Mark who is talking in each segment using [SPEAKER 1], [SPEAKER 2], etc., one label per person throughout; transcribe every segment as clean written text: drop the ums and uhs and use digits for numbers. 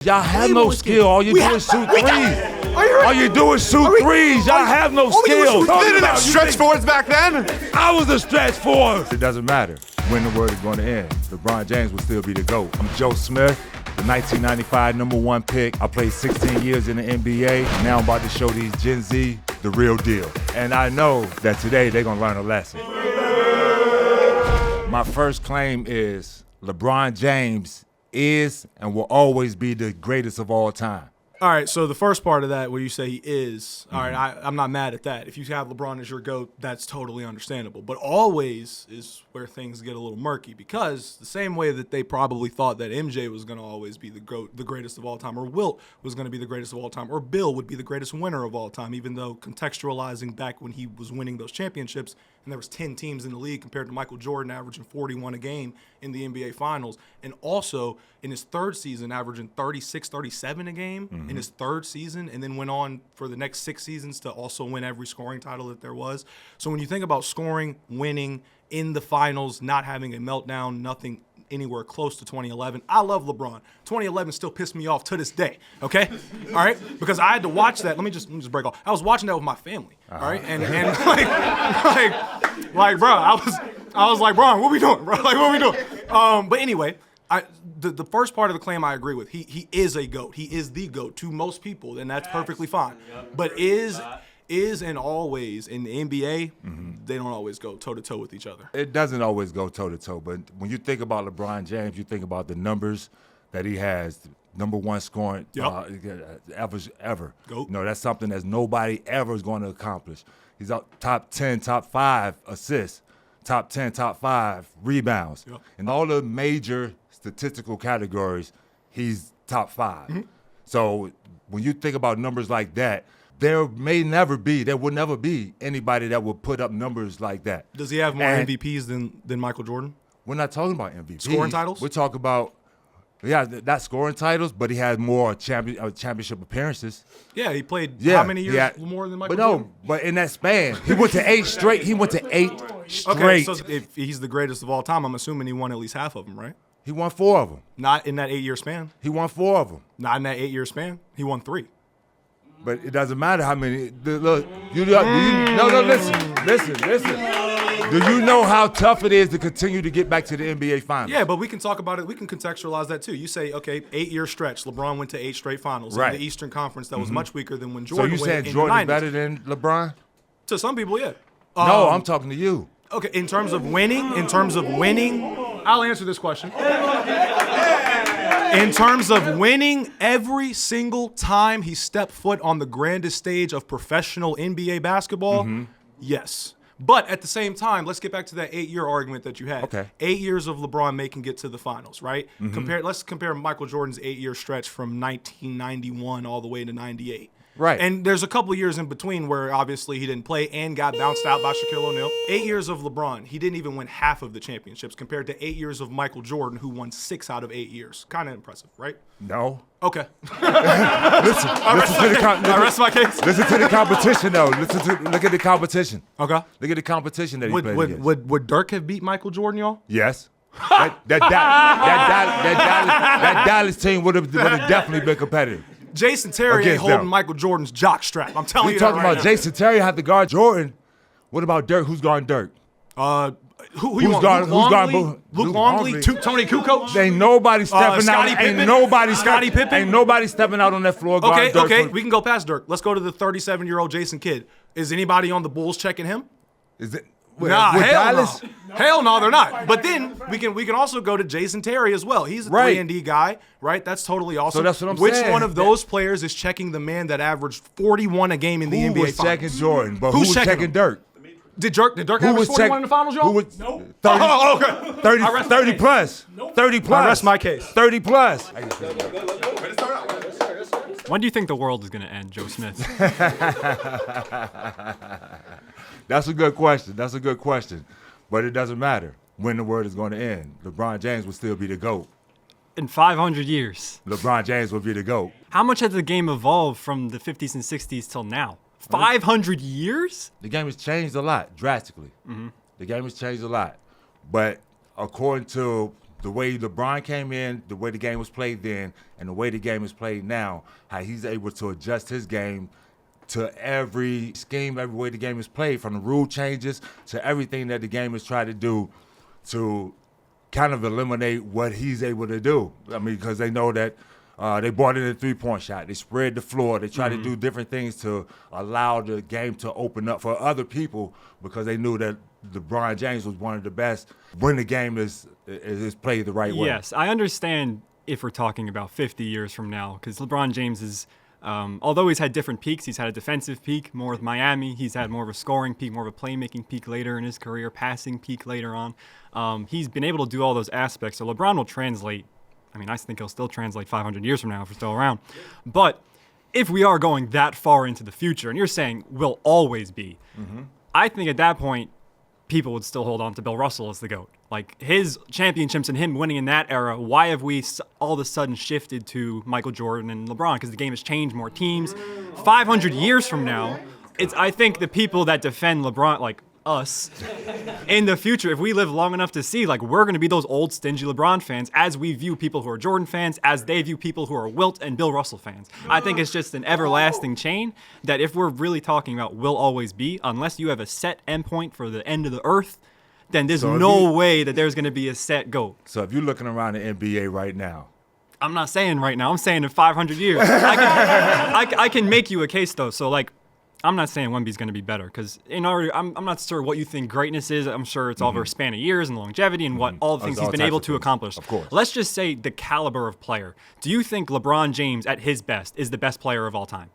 [SPEAKER 1] Y'all have no skill. All you do is shoot threes. All you do is shoot threes. Y'all have no skill.
[SPEAKER 2] We didn't have stretch forwards back then.
[SPEAKER 1] I was a stretch forward. It doesn't matter when the word is going to end. LeBron James will still be the GOAT. I'm Joe Smith, the 1995 #1 pick. I played 16 years in the NBA. Now I'm about to show these Gen Z the real deal. And I know that today they're going to learn a lesson. My first claim is LeBron James is and will always be the greatest of all time.
[SPEAKER 3] All right, so the first part of that where you say he is, all right, I'm not mad at that. If you have LeBron as your GOAT, that's totally understandable. But always is where things get a little murky because the same way that they probably thought that MJ was going to always be the GOAT, the greatest of all time, or Wilt was going to be the greatest of all time, or Bill would be the greatest winner of all time, even though contextualizing back when he was winning those championships and there was 10 teams in the league compared to Michael Jordan averaging 41 a game in the NBA Finals, and also in his third season averaging 36, 37 a game in his third season, and then went on for the next 6 seasons to also win every scoring title that there was. So when you think about scoring, winning, in the finals, not having a meltdown, nothing anywhere close to 2011. I love LeBron. 2011 still pissed me off to this day, okay? All right? Because I had to watch that. Let me just break off. I was watching that with my family, all right? And like, bro, I was like, bro, what we doing, bro? Like, what we doing? But anyway, the first part of the claim I agree with. He is a GOAT. He is the GOAT to most people, and that's perfectly fine. But is and always in the NBA, they don't always go toe-to-toe with each other.
[SPEAKER 1] It doesn't always go toe-to-toe, but when you think about LeBron James, you think about the numbers that he has, #1 scoring ever.
[SPEAKER 3] GOAT.
[SPEAKER 1] No, that's something that nobody ever is going to accomplish. He's up top 10, top 5 assists, top 10, top 5 rebounds.
[SPEAKER 3] Yep.
[SPEAKER 1] In all the major statistical categories, he's top 5. So when you think about numbers like that, there will never be anybody that will put up numbers like that.
[SPEAKER 3] Does he have more MVPs than Michael Jordan?
[SPEAKER 1] We're not talking about MVPs.
[SPEAKER 3] Scoring titles?
[SPEAKER 1] We're talking about, not scoring titles, but he has more championship appearances.
[SPEAKER 3] Yeah, he played how many years more than Michael Jordan?
[SPEAKER 1] But in that span, he went to 8 straight. He went to 8 straight.
[SPEAKER 3] Okay, so if he's the greatest of all time, I'm assuming he won at least half of them, right?
[SPEAKER 1] He won 4 of them.
[SPEAKER 3] Not in that 8-year span?
[SPEAKER 1] He won 4 of them.
[SPEAKER 3] Not in that 8-year span? He won 3.
[SPEAKER 1] But it doesn't matter how many. Look, listen. Do you know how tough it is to continue to get back to the NBA Finals?
[SPEAKER 3] Yeah, but we can talk about it. We can contextualize that too. You say, okay, 8-year stretch. LeBron went to 8 straight finals
[SPEAKER 1] right.
[SPEAKER 3] in the Eastern Conference. That was much weaker than when
[SPEAKER 1] So
[SPEAKER 3] Jordan
[SPEAKER 1] you
[SPEAKER 3] went
[SPEAKER 1] saying
[SPEAKER 3] in
[SPEAKER 1] Jordan
[SPEAKER 3] the 90s.
[SPEAKER 1] better than LeBron?
[SPEAKER 3] To some people, yeah.
[SPEAKER 1] No, I'm talking to you.
[SPEAKER 3] Okay, in terms of winning, I'll answer this question. In terms of winning, every single time he stepped foot on the grandest stage of professional NBA basketball, yes. But at the same time, let's get back to that 8-year argument that you had.
[SPEAKER 1] Okay.
[SPEAKER 3] 8 years of LeBron making it to the finals, right? Let's compare Michael Jordan's 8-year stretch from 1991 all the way to 98.
[SPEAKER 1] Right.
[SPEAKER 3] And there's a couple of years in between where obviously he didn't play and got bounced out by Shaquille O'Neal. 8 years of LeBron, he didn't even win half of the championships compared to 8 years of Michael Jordan, who won 6 out of 8 years. Kind of impressive, right?
[SPEAKER 1] No.
[SPEAKER 3] Okay.
[SPEAKER 1] I
[SPEAKER 3] rest my case.
[SPEAKER 1] Listen to the competition, though. Look at the competition.
[SPEAKER 3] Okay.
[SPEAKER 1] Look at the competition that he played against.
[SPEAKER 3] Would Dirk have beat Michael Jordan, y'all?
[SPEAKER 1] Yes. that Dallas team would have definitely been competitive.
[SPEAKER 3] Jason Terry ain't holding Michael Jordan's jock strap. I'm telling you that right now.
[SPEAKER 1] We're talking about Jason Terry had to guard Jordan. What about Dirk? Who's guarding Dirk?
[SPEAKER 3] Who's guarding Luke Longley? Tony Kukoc?
[SPEAKER 1] Ain't nobody stepping out.
[SPEAKER 3] Scottie Pippen?
[SPEAKER 1] Ain't nobody stepping out on that floor guarding Dirk.
[SPEAKER 3] Okay, we can go past Dirk. Let's go to the 37-year-old Jason Kidd. Is anybody on the Bulls checking him?
[SPEAKER 1] Is it?
[SPEAKER 3] Nah, hell
[SPEAKER 1] Dallas?
[SPEAKER 3] no. Hell no, they're not. But then we can also go to Jason Terry as well. He's a 3-and-D guy, right? That's totally awesome.
[SPEAKER 1] So that's what I'm
[SPEAKER 3] Which
[SPEAKER 1] saying.
[SPEAKER 3] one of those players is checking the man that averaged 41 a game in the NBA
[SPEAKER 1] Who was
[SPEAKER 3] Finals?
[SPEAKER 1] checking Jordan, but who was checking Dirk?
[SPEAKER 3] Did Dirk average 41 in the finals, y'all?
[SPEAKER 1] Who was 30,
[SPEAKER 3] okay.
[SPEAKER 1] 30 plus. 30 plus.
[SPEAKER 3] I rest my case.
[SPEAKER 1] 30 plus.
[SPEAKER 4] When do you think the world is going to end, Joe Smith?
[SPEAKER 1] That's a good question. But it doesn't matter when the word is going to end. LeBron James will still be the GOAT.
[SPEAKER 4] In 500 years.
[SPEAKER 1] LeBron James will be the GOAT.
[SPEAKER 4] How much has the game evolved from the 50s and 60s till now? 500 years?
[SPEAKER 1] The game has changed a lot, drastically. The game has changed a lot. But according to the way LeBron came in, the way the game was played then, and the way the game is played now, how he's able to adjust his game to every scheme, every way the game is played, from the rule changes to everything that the game is trying to do to kind of eliminate what he's able to do. I mean, because they know that they brought in a three-point shot. They spread the floor. They try to do different things to allow the game to open up for other people because they knew that LeBron James was one of the best when the game is played the right way.
[SPEAKER 4] Yes, I understand if we're talking about 50 years from now, because LeBron James is, although he's had different peaks, he's had a defensive peak more with Miami. He's had more of a scoring peak, more of a playmaking peak later in his career, passing peak later on. He's been able to do all those aspects. So LeBron will translate. I mean, I think he'll still translate 500 years from now if we're still around. But if we are going that far into the future, and you're saying will always be, I think at that point, people would still hold on to Bill Russell as the GOAT. Like, his championships and him winning in that era, why have we all of a sudden shifted to Michael Jordan and LeBron? Because the game has changed, more teams. 500 years from now, I think the people that defend LeBron, like us, in the future, if we live long enough to see, like, we're going to be those old, stingy LeBron fans as we view people who are Jordan fans, as they view people who are Wilt and Bill Russell fans. I think it's just an everlasting chain that if we're really talking about will always be, unless you have a set endpoint for the end of the earth, then there's no way that there's going to be a set GOAT.
[SPEAKER 1] So if you're looking around the NBA right now,
[SPEAKER 4] I'm not saying right now. I'm saying in 500 years. I can make you a case, though. So, like, I'm not saying Wemby's going to be better because I'm not sure what you think greatness is. I'm sure it's over a span of years and longevity and what all the things he's been able to accomplish.
[SPEAKER 1] Of course.
[SPEAKER 4] Let's just say the caliber of player. Do you think LeBron James at his best is the best player of all time?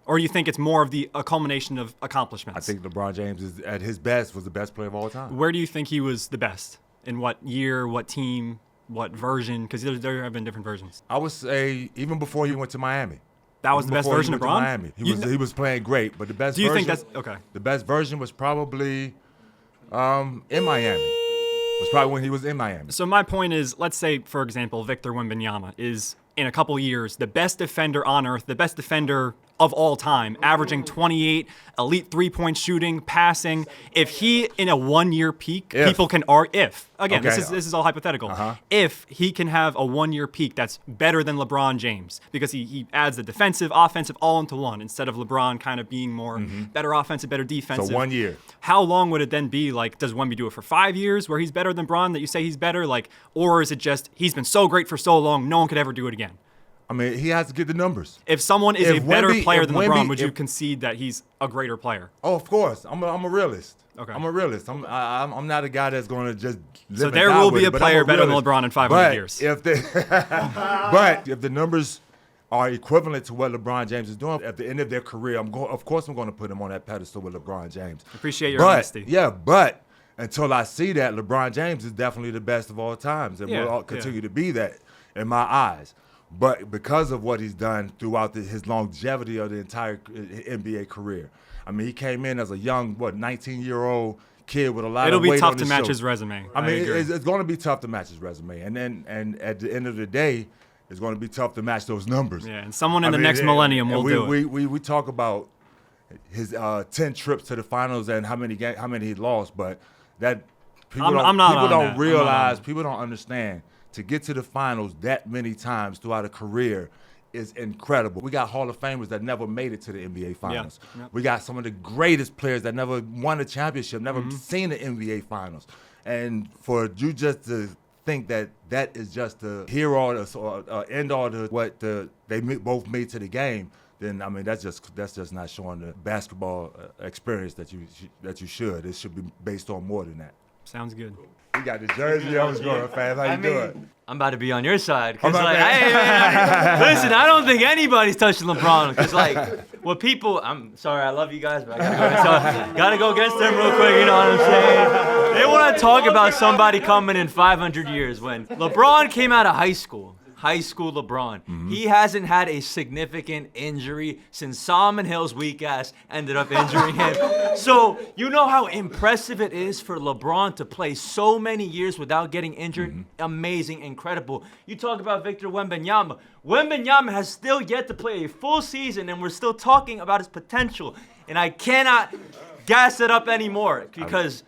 [SPEAKER 4] Or do you think it's more of a culmination of accomplishments?
[SPEAKER 1] I think LeBron James is at his best was the best player of all time.
[SPEAKER 4] Where do you think he was the best? In what year, what team, what version? Because there have been different versions.
[SPEAKER 1] I would say even before he went to Miami.
[SPEAKER 4] That was the best version of LeBron?
[SPEAKER 1] Miami. He was playing great, but the best
[SPEAKER 4] do you
[SPEAKER 1] version,
[SPEAKER 4] think that's okay?
[SPEAKER 1] The best version was probably in Miami. It was probably when he was in Miami.
[SPEAKER 4] So my point is, let's say, for example, Victor Wembanyama is, in a couple years, the best defender on earth, the best defender of all time, averaging 28, elite three-point shooting, passing. If he, in a one-year peak, people can argue, this is all hypothetical, if he can have a one-year peak that's better than LeBron James, because he adds the defensive, offensive all into one, instead of LeBron kind of being more better offensive, better defensive.
[SPEAKER 1] So 1 year.
[SPEAKER 4] How long would it then be? Like, does Wemby do it for 5 years where he's better than Bron, that you say he's better? Like, or is it just he's been so great for so long, no one could ever do it again?
[SPEAKER 1] I mean, he has to get the numbers.
[SPEAKER 4] If someone is a better player than LeBron, would you concede that he's a greater player?
[SPEAKER 1] Oh, of course. I'm a realist.
[SPEAKER 4] Okay.
[SPEAKER 1] I'm a realist. I'm not a guy that's going to just live
[SPEAKER 4] so
[SPEAKER 1] and
[SPEAKER 4] there
[SPEAKER 1] die
[SPEAKER 4] will
[SPEAKER 1] with
[SPEAKER 4] be
[SPEAKER 1] it,
[SPEAKER 4] a
[SPEAKER 1] but
[SPEAKER 4] player
[SPEAKER 1] I'm a
[SPEAKER 4] better than
[SPEAKER 1] realist.
[SPEAKER 4] LeBron in 500 years.
[SPEAKER 1] But if the numbers are equivalent to what LeBron James is doing at the end of their career, of course I'm going to put him on that pedestal with LeBron James.
[SPEAKER 4] Appreciate your honesty.
[SPEAKER 1] Yeah, but until I see that, LeBron James is definitely the best of all times and will continue to be that in my eyes. But because of what he's done throughout his longevity of the entire NBA career. I mean, he came in as a young, 19-year-old kid with a lot of weight on his shoulders.
[SPEAKER 4] It'll be tough to match his resume.
[SPEAKER 1] I mean, it's going to be tough to match his resume. And at the end of the day, it's going to be tough to match those numbers.
[SPEAKER 4] Yeah, and someone in the next millennium will do it.
[SPEAKER 1] We talk about his 10 trips to the finals and how many he lost, but that people don't realize, people don't understand. To get to the finals that many times throughout a career is incredible. We got Hall of Famers that never made it to the NBA Finals. Yeah. We got some of the greatest players that never won a championship, never seen the NBA Finals. And for you just to think that is just the hero or end all to what they both made to the game, then I mean that's just not showing the basketball experience that you should. It should be based on more than that.
[SPEAKER 4] Sounds good.
[SPEAKER 1] We got the jersey. I was going fast. How you doing?
[SPEAKER 5] I'm about to be on your side. Cause listen, I don't think anybody's touching LeBron. Cause what people, I'm sorry, I love you guys, but I gotta go against them real quick. You know what I'm saying? They want to talk about somebody coming in 500 years when LeBron came out of high school LeBron. He hasn't had a significant injury since Solomon Hill's weak ass ended up injuring him. So you know how impressive it is for LeBron to play so many years without getting injured? Amazing, incredible. You talk about Victor Wembanyama. Wembanyama has still yet to play a full season, and we're still talking about his potential. And I cannot gas it up anymore because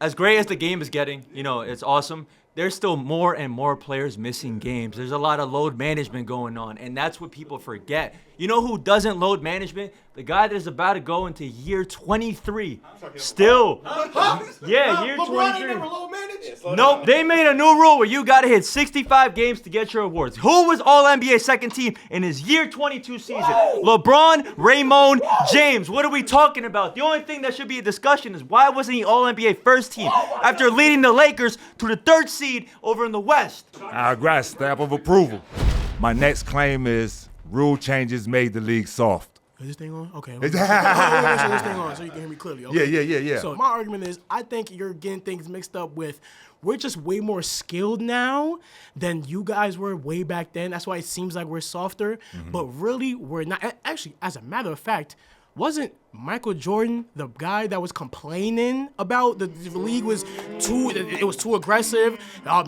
[SPEAKER 5] as great as the game is getting, it's awesome. there's still more and more players missing games. There's a lot of load management going on, and that's what people forget. You know who doesn't load management? The guy that is about to go into year 23. Still. Yeah, year 23. Nope, they made a new rule where you got to hit 65 games to get your awards. Who was All-NBA second team in his year 22 season? LeBron, Raymond, James. What are we talking about? The only thing that should be a discussion is why wasn't he All-NBA first team after leading the Lakers to the 3rd seed over in the West?
[SPEAKER 1] I got a stamp of approval. My next claim is rule changes made the league soft.
[SPEAKER 6] Is this thing on? Okay. Let me turn this thing on so you can hear me clearly. Okay?
[SPEAKER 1] Yeah.
[SPEAKER 6] So my argument is I think you're getting things mixed up with we're just way more skilled now than you guys were way back then. That's why it seems like we're softer. But really, we're not. Actually, as a matter of fact, wasn't Michael Jordan the guy that was complaining about the league was too aggressive?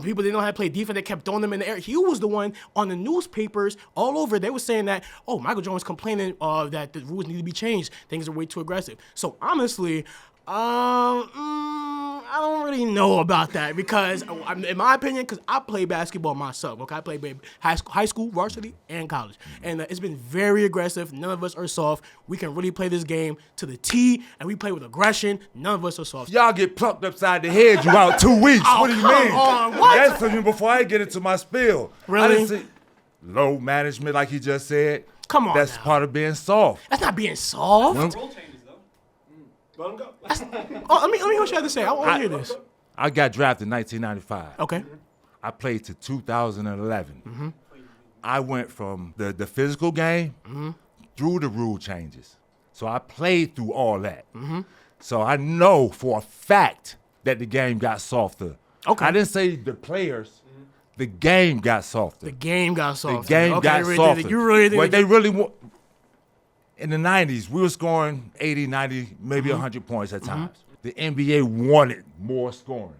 [SPEAKER 6] People didn't know how to play defense. They kept throwing them in the air. He was the one on the newspapers all over. They were saying that, Michael Jordan was complaining that the rules need to be changed. Things are way too aggressive. So honestly, I don't really know about that because, in my opinion, because I play basketball myself. Okay, I play high school, varsity, and college, and it's been very aggressive. None of us are soft. We can really play this game to the T, and we play with aggression. None of us are soft.
[SPEAKER 1] Y'all get plucked upside the head. You out 2 weeks. What do you mean?
[SPEAKER 6] What?
[SPEAKER 1] That's for me before I get into my spiel.
[SPEAKER 6] Really?
[SPEAKER 1] I didn't see load management like he just said.
[SPEAKER 6] Come on.
[SPEAKER 1] That's
[SPEAKER 6] now.
[SPEAKER 1] part of being soft.
[SPEAKER 6] That's not being soft.
[SPEAKER 3] Let him go.
[SPEAKER 6] Let me hear what you have to say. I want to hear this.
[SPEAKER 1] I got drafted in 1995.
[SPEAKER 6] Okay.
[SPEAKER 1] I played to 2011. I went from the physical game through the rule changes. So I played through all that. So I know for a fact that the game got softer.
[SPEAKER 6] Okay.
[SPEAKER 1] I didn't say the players. The game got softer.
[SPEAKER 6] The game got softer.
[SPEAKER 1] The game got softer.
[SPEAKER 6] You really did.
[SPEAKER 1] What they really want. In the 90s, we were scoring 80, 90, maybe 100 points at times. The NBA wanted more scoring.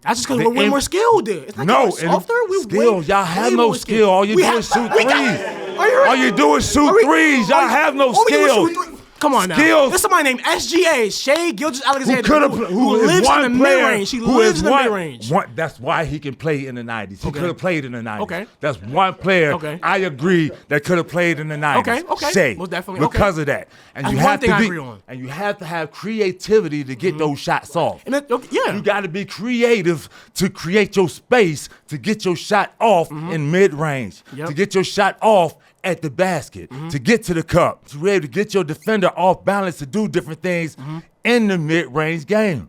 [SPEAKER 6] That's just because we're way more skilled. It's not
[SPEAKER 1] No,
[SPEAKER 6] softer.
[SPEAKER 1] Skill. Y'all have no skill. All you do is shoot threes. All you do is shoot threes. Y'all have no skill.
[SPEAKER 6] Come on now.
[SPEAKER 1] Skills.
[SPEAKER 6] There's somebody named SGA, Shea Gilgeous-Alexander,
[SPEAKER 1] who is
[SPEAKER 6] lives in the
[SPEAKER 1] one player,
[SPEAKER 6] mid-range. He lives in the mid-range.
[SPEAKER 1] That's why he can play in the 90s. He could have played in the 90s.
[SPEAKER 6] Okay.
[SPEAKER 1] That's one player, I agree, that could have played in the 90s.
[SPEAKER 6] Okay.
[SPEAKER 1] Shea.
[SPEAKER 6] Most definitely.
[SPEAKER 1] Because of that. And
[SPEAKER 6] That's
[SPEAKER 1] you
[SPEAKER 6] one
[SPEAKER 1] have
[SPEAKER 6] thing
[SPEAKER 1] to
[SPEAKER 6] I
[SPEAKER 1] be,
[SPEAKER 6] agree on.
[SPEAKER 1] and you have to have creativity to get those shots off.
[SPEAKER 6] And
[SPEAKER 1] You got to be creative to create your space to get your shot off in mid-range, to get your shot off at the basket, to get to the cup, to be able to get your defender off balance to do different things in the mid-range game.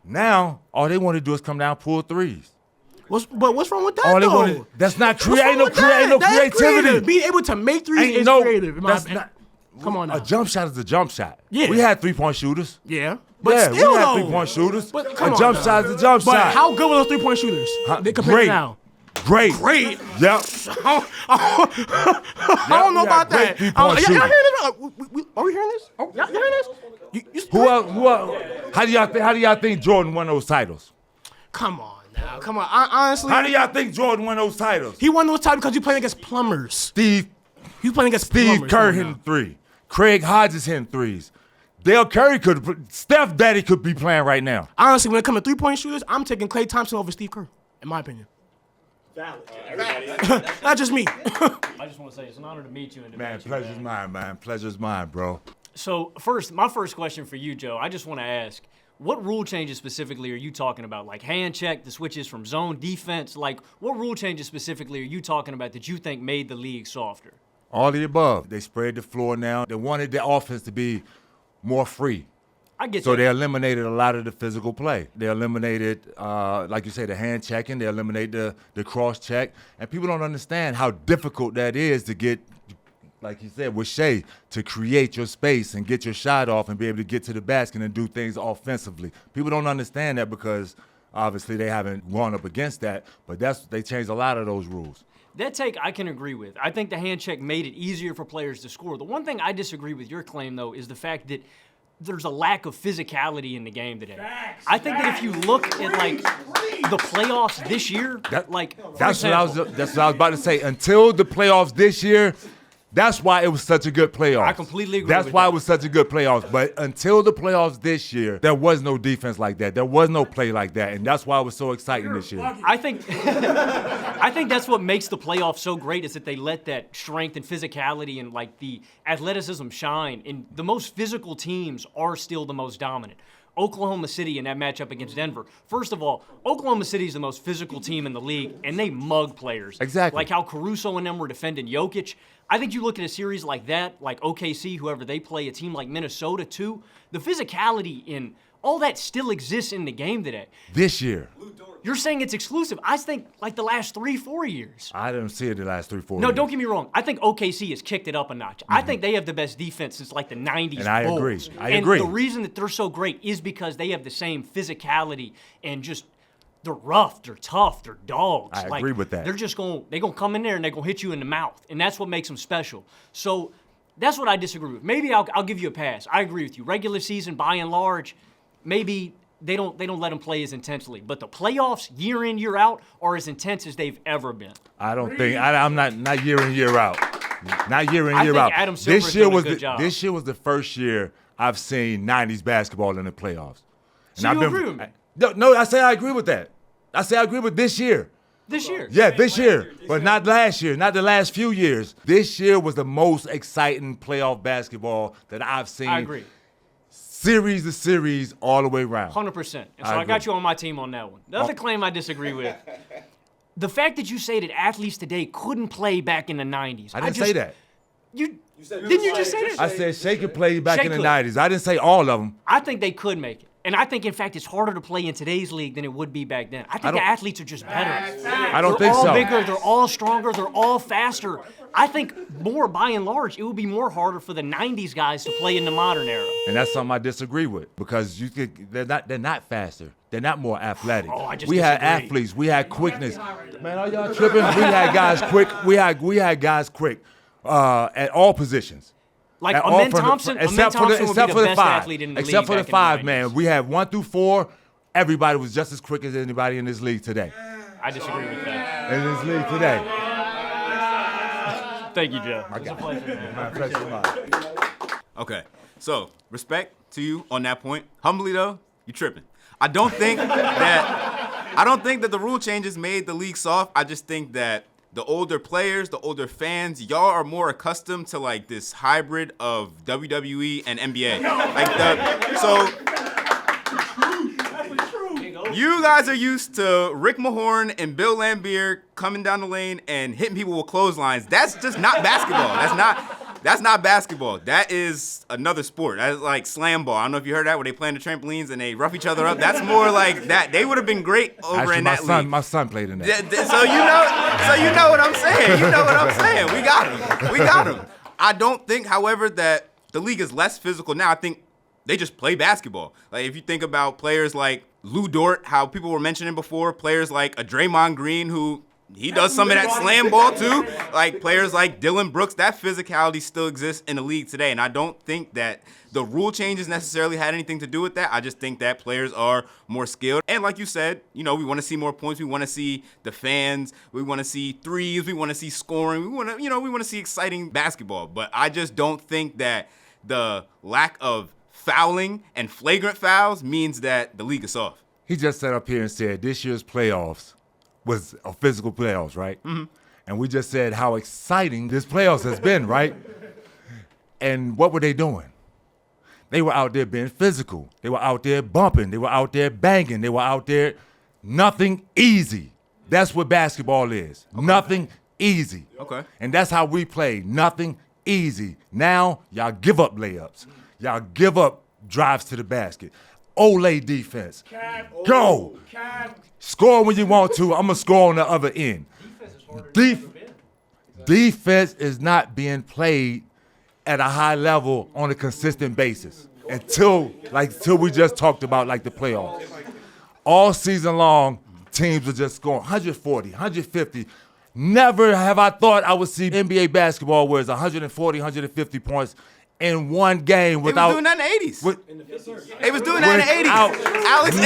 [SPEAKER 1] Now, all they want to do is come down, pull threes.
[SPEAKER 6] But what's wrong with that,
[SPEAKER 1] All they
[SPEAKER 6] though?
[SPEAKER 1] want to, that's not
[SPEAKER 6] What's wrong with that?
[SPEAKER 1] no
[SPEAKER 6] That's
[SPEAKER 1] creativity.
[SPEAKER 6] creative. Being able to make threes is creative. In my opinion. Come on now.
[SPEAKER 1] A jump shot is a jump shot.
[SPEAKER 6] Yeah.
[SPEAKER 1] We had three-point shooters.
[SPEAKER 6] Yeah. But still,
[SPEAKER 1] we had
[SPEAKER 6] though.
[SPEAKER 1] three-point shooters.
[SPEAKER 6] But
[SPEAKER 1] A
[SPEAKER 6] come on
[SPEAKER 1] jump
[SPEAKER 6] now.
[SPEAKER 1] shot is a jump
[SPEAKER 6] But
[SPEAKER 1] shot.
[SPEAKER 6] how good were those three-point shooters? They compared
[SPEAKER 1] Great.
[SPEAKER 6] to now.
[SPEAKER 1] Great.
[SPEAKER 6] Great.
[SPEAKER 1] Yep.
[SPEAKER 6] I don't know about that. Y'all hearing this? Are we hearing this? Y'all hearing this?
[SPEAKER 1] Who else? How do y'all think Jordan won those titles?
[SPEAKER 6] Come on now. Come on. Honestly,
[SPEAKER 1] How do y'all think Jordan won those titles?
[SPEAKER 6] he won those titles because he playing against plumbers.
[SPEAKER 1] Steve
[SPEAKER 6] He was playing against plumbers.
[SPEAKER 1] Kerr
[SPEAKER 6] Come on
[SPEAKER 1] hitting
[SPEAKER 6] now.
[SPEAKER 1] three. Craig Hodges hitting threes. Dale Curry Steph Daddy could be playing right now.
[SPEAKER 6] Honestly, when it comes to three-point shooters, I'm taking Klay Thompson over Steve Kerr, in my opinion. Not just me.
[SPEAKER 7] I just want to say it's an honor to meet you and to
[SPEAKER 1] Man,
[SPEAKER 7] meet you,
[SPEAKER 1] pleasure's mine, man. Pleasure's mine, bro.
[SPEAKER 7] So my first question for you, Joe, I just want to ask, what rule changes specifically are you talking about? Like hand check, the switches from zone defense? Like what rule changes specifically are you talking about that you think made the league softer?
[SPEAKER 1] All the above. They spread the floor now. They wanted the offense to be more free.
[SPEAKER 7] I get
[SPEAKER 1] So
[SPEAKER 7] that.
[SPEAKER 1] they eliminated a lot of the physical play. They eliminated, like you say, the hand checking. They eliminate the cross check. And people don't understand how difficult that is to get, like you said, with Shea, to create your space and get your shot off and be able to get to the basket and do things offensively. People don't understand that because obviously they haven't gone up against that. But they changed a lot of those rules.
[SPEAKER 7] That take I can agree with. I think the hand check made it easier for players to score. The one thing I disagree with your claim, though, is the fact that there's a lack of physicality in the game today. I think that if you look at like the playoffs this year,
[SPEAKER 1] That's
[SPEAKER 7] for
[SPEAKER 1] what I
[SPEAKER 7] example,
[SPEAKER 1] was about to say. Until the playoffs this year, That's why it was such a good playoff.
[SPEAKER 7] I completely agree
[SPEAKER 1] That's
[SPEAKER 7] with
[SPEAKER 1] why
[SPEAKER 7] that.
[SPEAKER 1] it was such a good playoffs. But until the playoffs this year, there was no defense like that. There was no play like that. And that's why it was so exciting this year.
[SPEAKER 7] I think I think that's what makes the playoffs so great is that they let that strength and physicality and like the athleticism shine. And the most physical teams are still the most dominant. Oklahoma City in that matchup against Denver. First of all, Oklahoma City is the most physical team in the league, and they mug players.
[SPEAKER 1] Exactly.
[SPEAKER 7] Like how Caruso and them were defending Jokic. I think you look at a series like that, like OKC, whoever they play, a team like Minnesota too, the physicality in all that still exists in the game today.
[SPEAKER 1] This year.
[SPEAKER 7] You're saying it's exclusive. I think like the last 3-4 years.
[SPEAKER 1] I didn't see it the last 3-4
[SPEAKER 7] No,
[SPEAKER 1] years.
[SPEAKER 7] don't get me wrong. I think OKC has kicked it up a notch. I think they have the best defense since like the 90s.
[SPEAKER 1] And I
[SPEAKER 7] Bulls.
[SPEAKER 1] agree. I
[SPEAKER 7] and
[SPEAKER 1] agree.
[SPEAKER 7] the reason that they're so great is because they have the same physicality and just they're rough, they're tough, they're dogs.
[SPEAKER 1] I agree with that.
[SPEAKER 7] They're just gonna come in there and they're gonna hit you in the mouth, and that's what makes them special. So that's what I disagree with. Maybe I'll give you a pass. I agree with you. Regular season, by and large, maybe they don't let them play as intensely. But the playoffs, year in, year out, are as intense as they've ever been.
[SPEAKER 1] I don't think I'm not year in, year out. Not year in,
[SPEAKER 7] I
[SPEAKER 1] year
[SPEAKER 7] think
[SPEAKER 1] out.
[SPEAKER 7] Adam Silver's done a good job.
[SPEAKER 1] This year was the first year I've seen 90s basketball in the playoffs.
[SPEAKER 7] So you agree with me?
[SPEAKER 1] No, I say I agree with that. I say I agree with this year.
[SPEAKER 7] This year.
[SPEAKER 1] Yeah, this year, but not last year, not the last few years. This year was the most exciting playoff basketball that I've seen.
[SPEAKER 7] I agree.
[SPEAKER 1] Series to series, all the way around.
[SPEAKER 7] 100%. And so
[SPEAKER 1] I
[SPEAKER 7] I got
[SPEAKER 1] agree.
[SPEAKER 7] you on my team on that one. The other claim I disagree with, the fact that you say that athletes today couldn't play back in the 90s.
[SPEAKER 1] I didn't say that.
[SPEAKER 7] Didn't you just say that?
[SPEAKER 1] I said Shea could play back
[SPEAKER 7] Shea
[SPEAKER 1] in the
[SPEAKER 7] could.
[SPEAKER 1] 90s. I didn't say all of them.
[SPEAKER 7] I think they could make it. And I think, in fact, it's harder to play in today's league than it would be back then. I think the
[SPEAKER 1] don't-
[SPEAKER 7] athletes are just better.
[SPEAKER 1] I don't
[SPEAKER 7] They're
[SPEAKER 1] think
[SPEAKER 7] all
[SPEAKER 1] so.
[SPEAKER 7] bigger, they're all stronger, they're all faster. I think more, by and large, it would be more harder for the 90s guys to play in the modern era.
[SPEAKER 1] And that's something I disagree with because they're not faster. They're not more athletic.
[SPEAKER 7] Oh, I just
[SPEAKER 1] we had
[SPEAKER 7] disagree.
[SPEAKER 1] athletes. We had quickness. Man, are y'all tripping? We had guys quick. We had guys quick at all positions.
[SPEAKER 7] Like
[SPEAKER 1] At all
[SPEAKER 7] Amen
[SPEAKER 1] from the-
[SPEAKER 7] Thompson,
[SPEAKER 1] except for
[SPEAKER 7] would be the best
[SPEAKER 1] five.
[SPEAKER 7] athlete in the league.
[SPEAKER 1] Except for the
[SPEAKER 7] back in
[SPEAKER 1] five,
[SPEAKER 7] 90s.
[SPEAKER 1] man. We had 1 through 4. Everybody was just as quick as anybody in this league today.
[SPEAKER 7] I disagree with that.
[SPEAKER 1] In this league today.
[SPEAKER 7] Thank you, Joe. It's a pleasure, man.
[SPEAKER 1] My pleasure.
[SPEAKER 2] Okay, so respect to you on that point. Humbly though, you tripping. I don't think that the rule changes made the league soft. I just think that the older players, the older fans, y'all are more accustomed to like this hybrid of WWE and NBA. You guys are used to Rick Mahorn and Bill Laimbeer coming down the lane and hitting people with clotheslines. That's just not basketball. That's not basketball. That is another sport. That's like slam ball. I don't know if you heard that, where they play on the trampolines and they rough each other up. That's more like that. They would have been great over
[SPEAKER 1] Actually,
[SPEAKER 2] in
[SPEAKER 1] my
[SPEAKER 2] that
[SPEAKER 1] son,
[SPEAKER 2] league.
[SPEAKER 1] my son played in that.
[SPEAKER 2] So you know what I'm saying. You know what I'm saying. We got him. I don't think, however, that the league is less physical now. I think they just play basketball. Like if you think about players like Lou Dort, how people were mentioning before, players like a Draymond Green, who he does some of that slam ball too. Like players like Dylan Brooks, that physicality still exists in the league today. And I don't think that the rule changes necessarily had anything to do with that. I just think that players are more skilled. And like you said, we want to see more points. We want to see the fans. We want to see threes. We want to see scoring. We want to see exciting basketball. But I just don't think that the lack of fouling and flagrant fouls means that the league is soft.
[SPEAKER 1] He just sat up here and said this year's playoffs was a physical playoffs, right? Mm-hmm. And we just said how exciting this playoffs has been, right? And what were they doing? They were out there being physical. They were out there bumping. They were out there banging. They were out there nothing easy. That's what basketball is. Okay. Nothing easy.
[SPEAKER 2] Okay.
[SPEAKER 1] And that's how we play. Nothing easy. Now, y'all give up layups. Y'all give up drives to the basket. Olay defense. Go. Score when you want to. I'm going to score on the other end. Defense is not being played at a high level on a consistent basis until we just talked about like the playoffs. All season long, teams are just scoring 140, 150. Never have I thought I would see NBA basketball where it's 140, 150 points in one game
[SPEAKER 2] They
[SPEAKER 1] without.
[SPEAKER 2] was doing that in the 80s. They was doing that in the
[SPEAKER 1] without-
[SPEAKER 2] 80s. Alex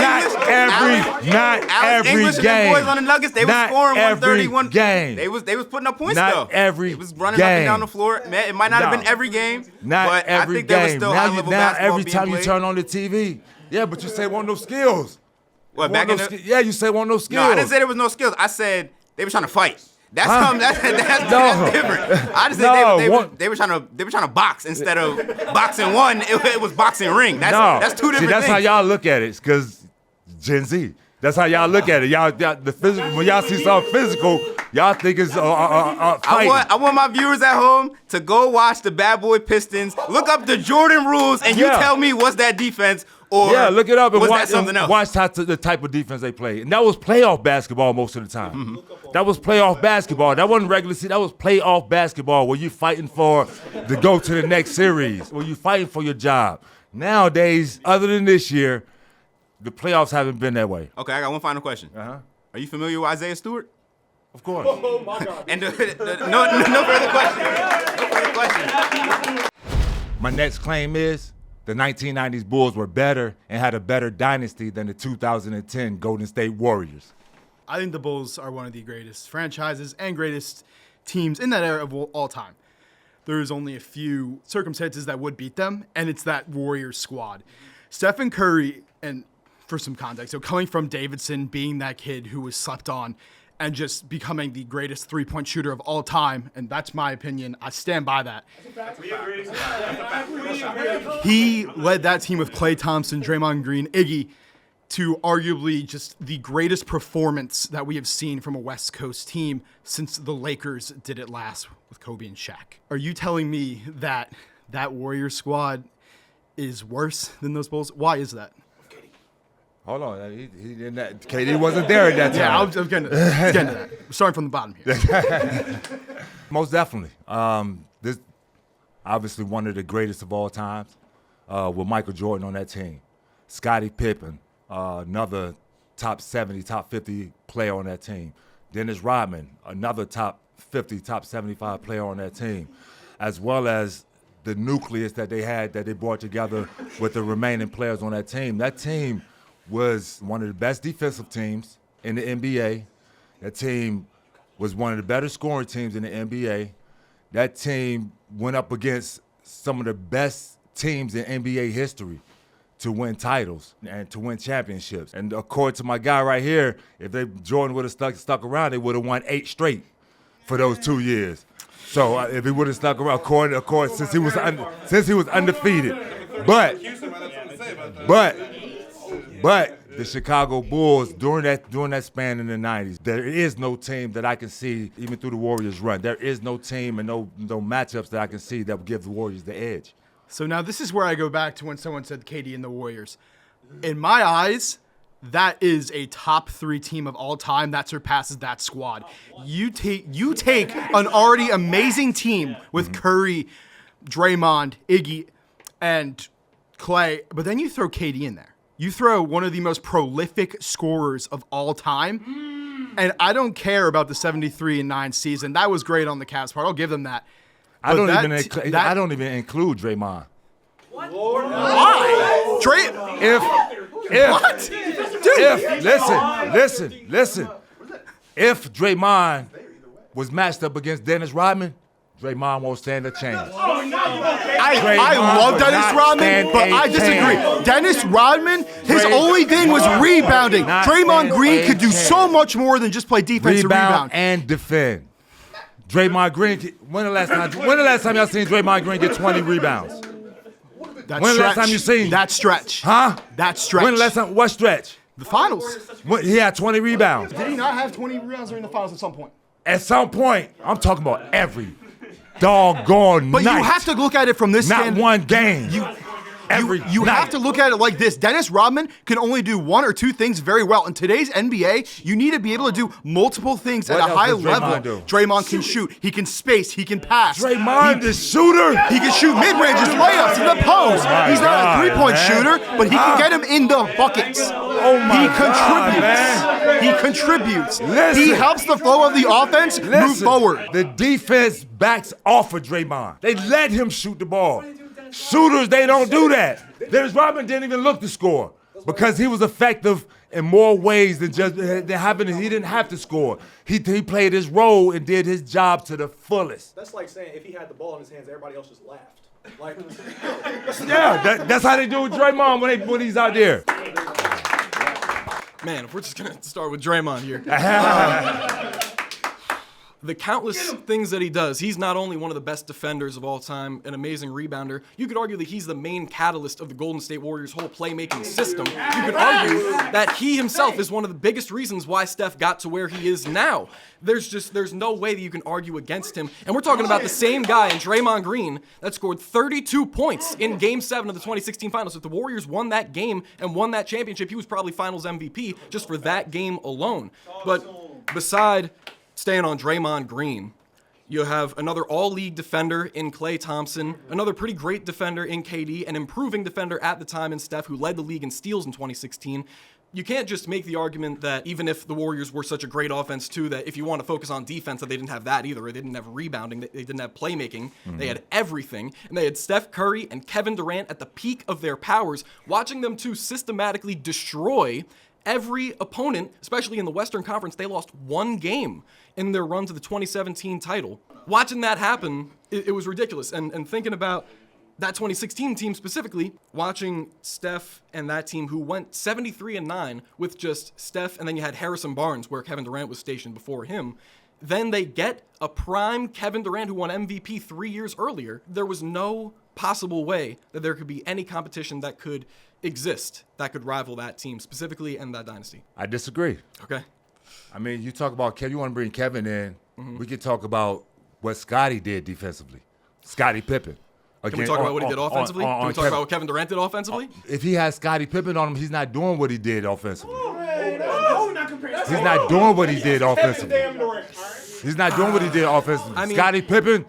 [SPEAKER 1] every
[SPEAKER 2] English and them
[SPEAKER 1] game.
[SPEAKER 2] boys on the Nuggets, they was
[SPEAKER 1] Not
[SPEAKER 2] scoring
[SPEAKER 1] every
[SPEAKER 2] 131.
[SPEAKER 1] game.
[SPEAKER 2] They was putting up points
[SPEAKER 1] Not
[SPEAKER 2] though.
[SPEAKER 1] every
[SPEAKER 2] It was running up and
[SPEAKER 1] game.
[SPEAKER 2] down the floor. It might not have
[SPEAKER 1] No.
[SPEAKER 2] been every game,
[SPEAKER 1] Not
[SPEAKER 2] but
[SPEAKER 1] every
[SPEAKER 2] I think there was
[SPEAKER 1] game.
[SPEAKER 2] still
[SPEAKER 1] Now,
[SPEAKER 2] high-level
[SPEAKER 1] now
[SPEAKER 2] basketball
[SPEAKER 1] every
[SPEAKER 2] being
[SPEAKER 1] time you
[SPEAKER 2] played.
[SPEAKER 1] turn on the TV, yeah, but you say want no skills.
[SPEAKER 2] What, back in the,
[SPEAKER 1] Yeah, you say want no skills.
[SPEAKER 2] No, I didn't say there was no skills. I said they were trying to fight. That's
[SPEAKER 1] Huh?
[SPEAKER 2] something. That's
[SPEAKER 1] No.
[SPEAKER 2] different. I just
[SPEAKER 1] No,
[SPEAKER 2] said they were trying to box instead of boxing one. It was boxing ring. That's two different
[SPEAKER 1] See, that's
[SPEAKER 2] things.
[SPEAKER 1] how y'all look at it, because Gen Z. That's how y'all look at it. Y'all the physical. When y'all see something physical, y'all think it's fighting.
[SPEAKER 2] I want my viewers at home to go watch the Bad Boy Pistons, look up the Jordan rules, and you
[SPEAKER 1] Yeah.
[SPEAKER 2] tell me what's that defense or
[SPEAKER 1] Yeah, look it up and
[SPEAKER 2] was
[SPEAKER 1] watch,
[SPEAKER 2] that something else?
[SPEAKER 1] watch the type of defense they play. And that was playoff basketball most of the time.
[SPEAKER 2] Mm-hmm.
[SPEAKER 1] That was playoff basketball. That wasn't regular season. That was playoff basketball where you fighting for to go to the next series, where you fighting for your job. Nowadays, other than this year, the playoffs haven't been that way.
[SPEAKER 2] Okay, I got one final question.
[SPEAKER 1] Uh-huh.
[SPEAKER 2] Are you familiar with Isaiah Stewart?
[SPEAKER 1] Of course.
[SPEAKER 2] And no further questions. No further questions.
[SPEAKER 1] My next claim is the 1990s Bulls were better and had a better dynasty than the 2010 Golden State Warriors.
[SPEAKER 8] I think the Bulls are one of the greatest franchises and greatest teams in that era of all time. There's only a few circumstances that would beat them, and it's that Warriors squad. Stephen Curry, and for some context, so coming from Davidson, being that kid who was slept on, and just becoming the greatest three-point shooter of all time, and that's my opinion. I stand by that. He led that team with Klay Thompson, Draymond Green, Iggy, to arguably just the greatest performance that we have seen from a West Coast team since the Lakers did it last with Kobe and Shaq. Are you telling me that that Warriors squad is worse than those Bulls? Why is that?
[SPEAKER 1] Hold on, he didn't. KD wasn't there at that time.
[SPEAKER 8] Yeah, I'm getting to that. We're starting from the bottom here.
[SPEAKER 1] Most definitely. This obviously one of the greatest of all times, with Michael Jordan on that team. Scottie Pippen, another top 70, top 50 player on that team. Dennis Rodman, another top 50, top 75 player on that team, as well as the nucleus that they had that they brought together with the remaining players on that team. That team was one of the best defensive teams in the NBA. That team was one of the better scoring teams in the NBA. That team went up against some of the best teams in NBA history to win titles and to win championships. And according to my guy right here, if Jordan would have stuck around, they would have won 8 straight for those 2 years. So if he would have stuck around, according since he was undefeated, but the Chicago Bulls during that span in the 90s, there is no team that I can see, even through the Warriors run, there is no team and no matchups that I can see that would give the Warriors the edge.
[SPEAKER 8] So now this is where I go back to when someone said KD and the Warriors. In my eyes, that is a top 3 team of all time that surpasses that squad. You take an already amazing team with Curry, Draymond, Iggy, and Klay, but then you throw KD in there. You throw one of the most prolific scorers of all time, and I don't care about the 73-9 season. That was great on the Cavs part. I'll give them that.
[SPEAKER 1] I don't even include Draymond.
[SPEAKER 8] Why?
[SPEAKER 1] Listen. If Draymond was matched up against Dennis Rodman, Draymond won't stand a chance.
[SPEAKER 8] I love Dennis Rodman, but I disagree. Dennis Rodman, his only thing was rebounding. Draymond Green could do so much more than just play defense and rebound.
[SPEAKER 1] And defend. Draymond Green, when the last time y'all seen Draymond Green get 20 rebounds? When the last time you seen?
[SPEAKER 8] That stretch.
[SPEAKER 1] Huh?
[SPEAKER 8] That stretch.
[SPEAKER 1] When the last time? What stretch?
[SPEAKER 8] The finals.
[SPEAKER 1] He had 20 rebounds.
[SPEAKER 8] Did he not have 20 rebounds during the finals at some point?
[SPEAKER 1] At some point, I'm talking about every doggone
[SPEAKER 8] But
[SPEAKER 1] night.
[SPEAKER 8] you have to look at it from this
[SPEAKER 1] Not one game.
[SPEAKER 8] You have to look at it like this. Dennis Rodman can only do 1 or 2 things very well. In today's NBA, you need to be able to do multiple things at a high level. Draymond can shoot. He can space. He can pass.
[SPEAKER 1] Draymond the shooter.
[SPEAKER 8] He can shoot mid-ranges, layups, in the post. He's not a three-point shooter, but he can get him in the buckets. He contributes.
[SPEAKER 1] Listen.
[SPEAKER 8] He helps the flow of the offense move forward.
[SPEAKER 1] The defense backs off of Draymond. They let him shoot the ball. Shooters, they don't do that. Dennis Rodman didn't even look to score because he was effective in more ways than just he didn't have to score. He played his role and did his job to the fullest.
[SPEAKER 3] That's like saying if he had the ball in his hands, everybody else just laughed. Like,
[SPEAKER 1] Yeah, that's how they do with Draymond when he's out there.
[SPEAKER 8] Man, if we're just gonna start with Draymond here. The countless things that he does, he's not only one of the best defenders of all time, an amazing rebounder, you could argue that he's the main catalyst of the Golden State Warriors' whole playmaking system. You could argue that he himself is one of the biggest reasons why Steph got to where he is now. There's no way that you can argue against him. And we're talking about the same guy in Draymond Green that scored 32 points in Game 7 of the 2016 Finals. If the Warriors won that game and won that championship, he was probably Finals MVP just for that game alone. But beside staying on Draymond Green, you have another all-league defender in Klay Thompson, another pretty great defender in KD, an improving defender at the time in Steph, who led the league in steals in 2016. You can't just make the argument that even if the Warriors were such a great offense too, that if you want to focus on defense, that they didn't have that either. They didn't have rebounding. They didn't have playmaking. They had everything. And they had Steph Curry and Kevin Durant at the peak of their powers, watching them two systematically destroy every opponent, especially in the Western Conference. They lost one game in their run to the 2017 title. Watching that happen, it was ridiculous. And thinking about that 2016 team specifically, watching Steph and that team who went 73-9 with just Steph, and then you had Harrison Barnes where Kevin Durant was stationed before him. Then they get a prime Kevin Durant who won MVP 3 years earlier. There was no possible way that there could be any competition that could exist that could rival that team specifically and that dynasty.
[SPEAKER 1] I disagree.
[SPEAKER 8] Okay.
[SPEAKER 1] I mean, you talk about Kevin, you want to bring Kevin in, we could talk about what Scottie did defensively. Scottie Pippen.
[SPEAKER 8] Can we talk about what he did offensively? Can we talk about what Kevin Durant did offensively?
[SPEAKER 1] If he has Scottie Pippen on him, he's not doing what he did offensively. He's not doing what he did offensively. He's not doing what he did offensively.
[SPEAKER 8] I mean,
[SPEAKER 1] Scottie Pippen,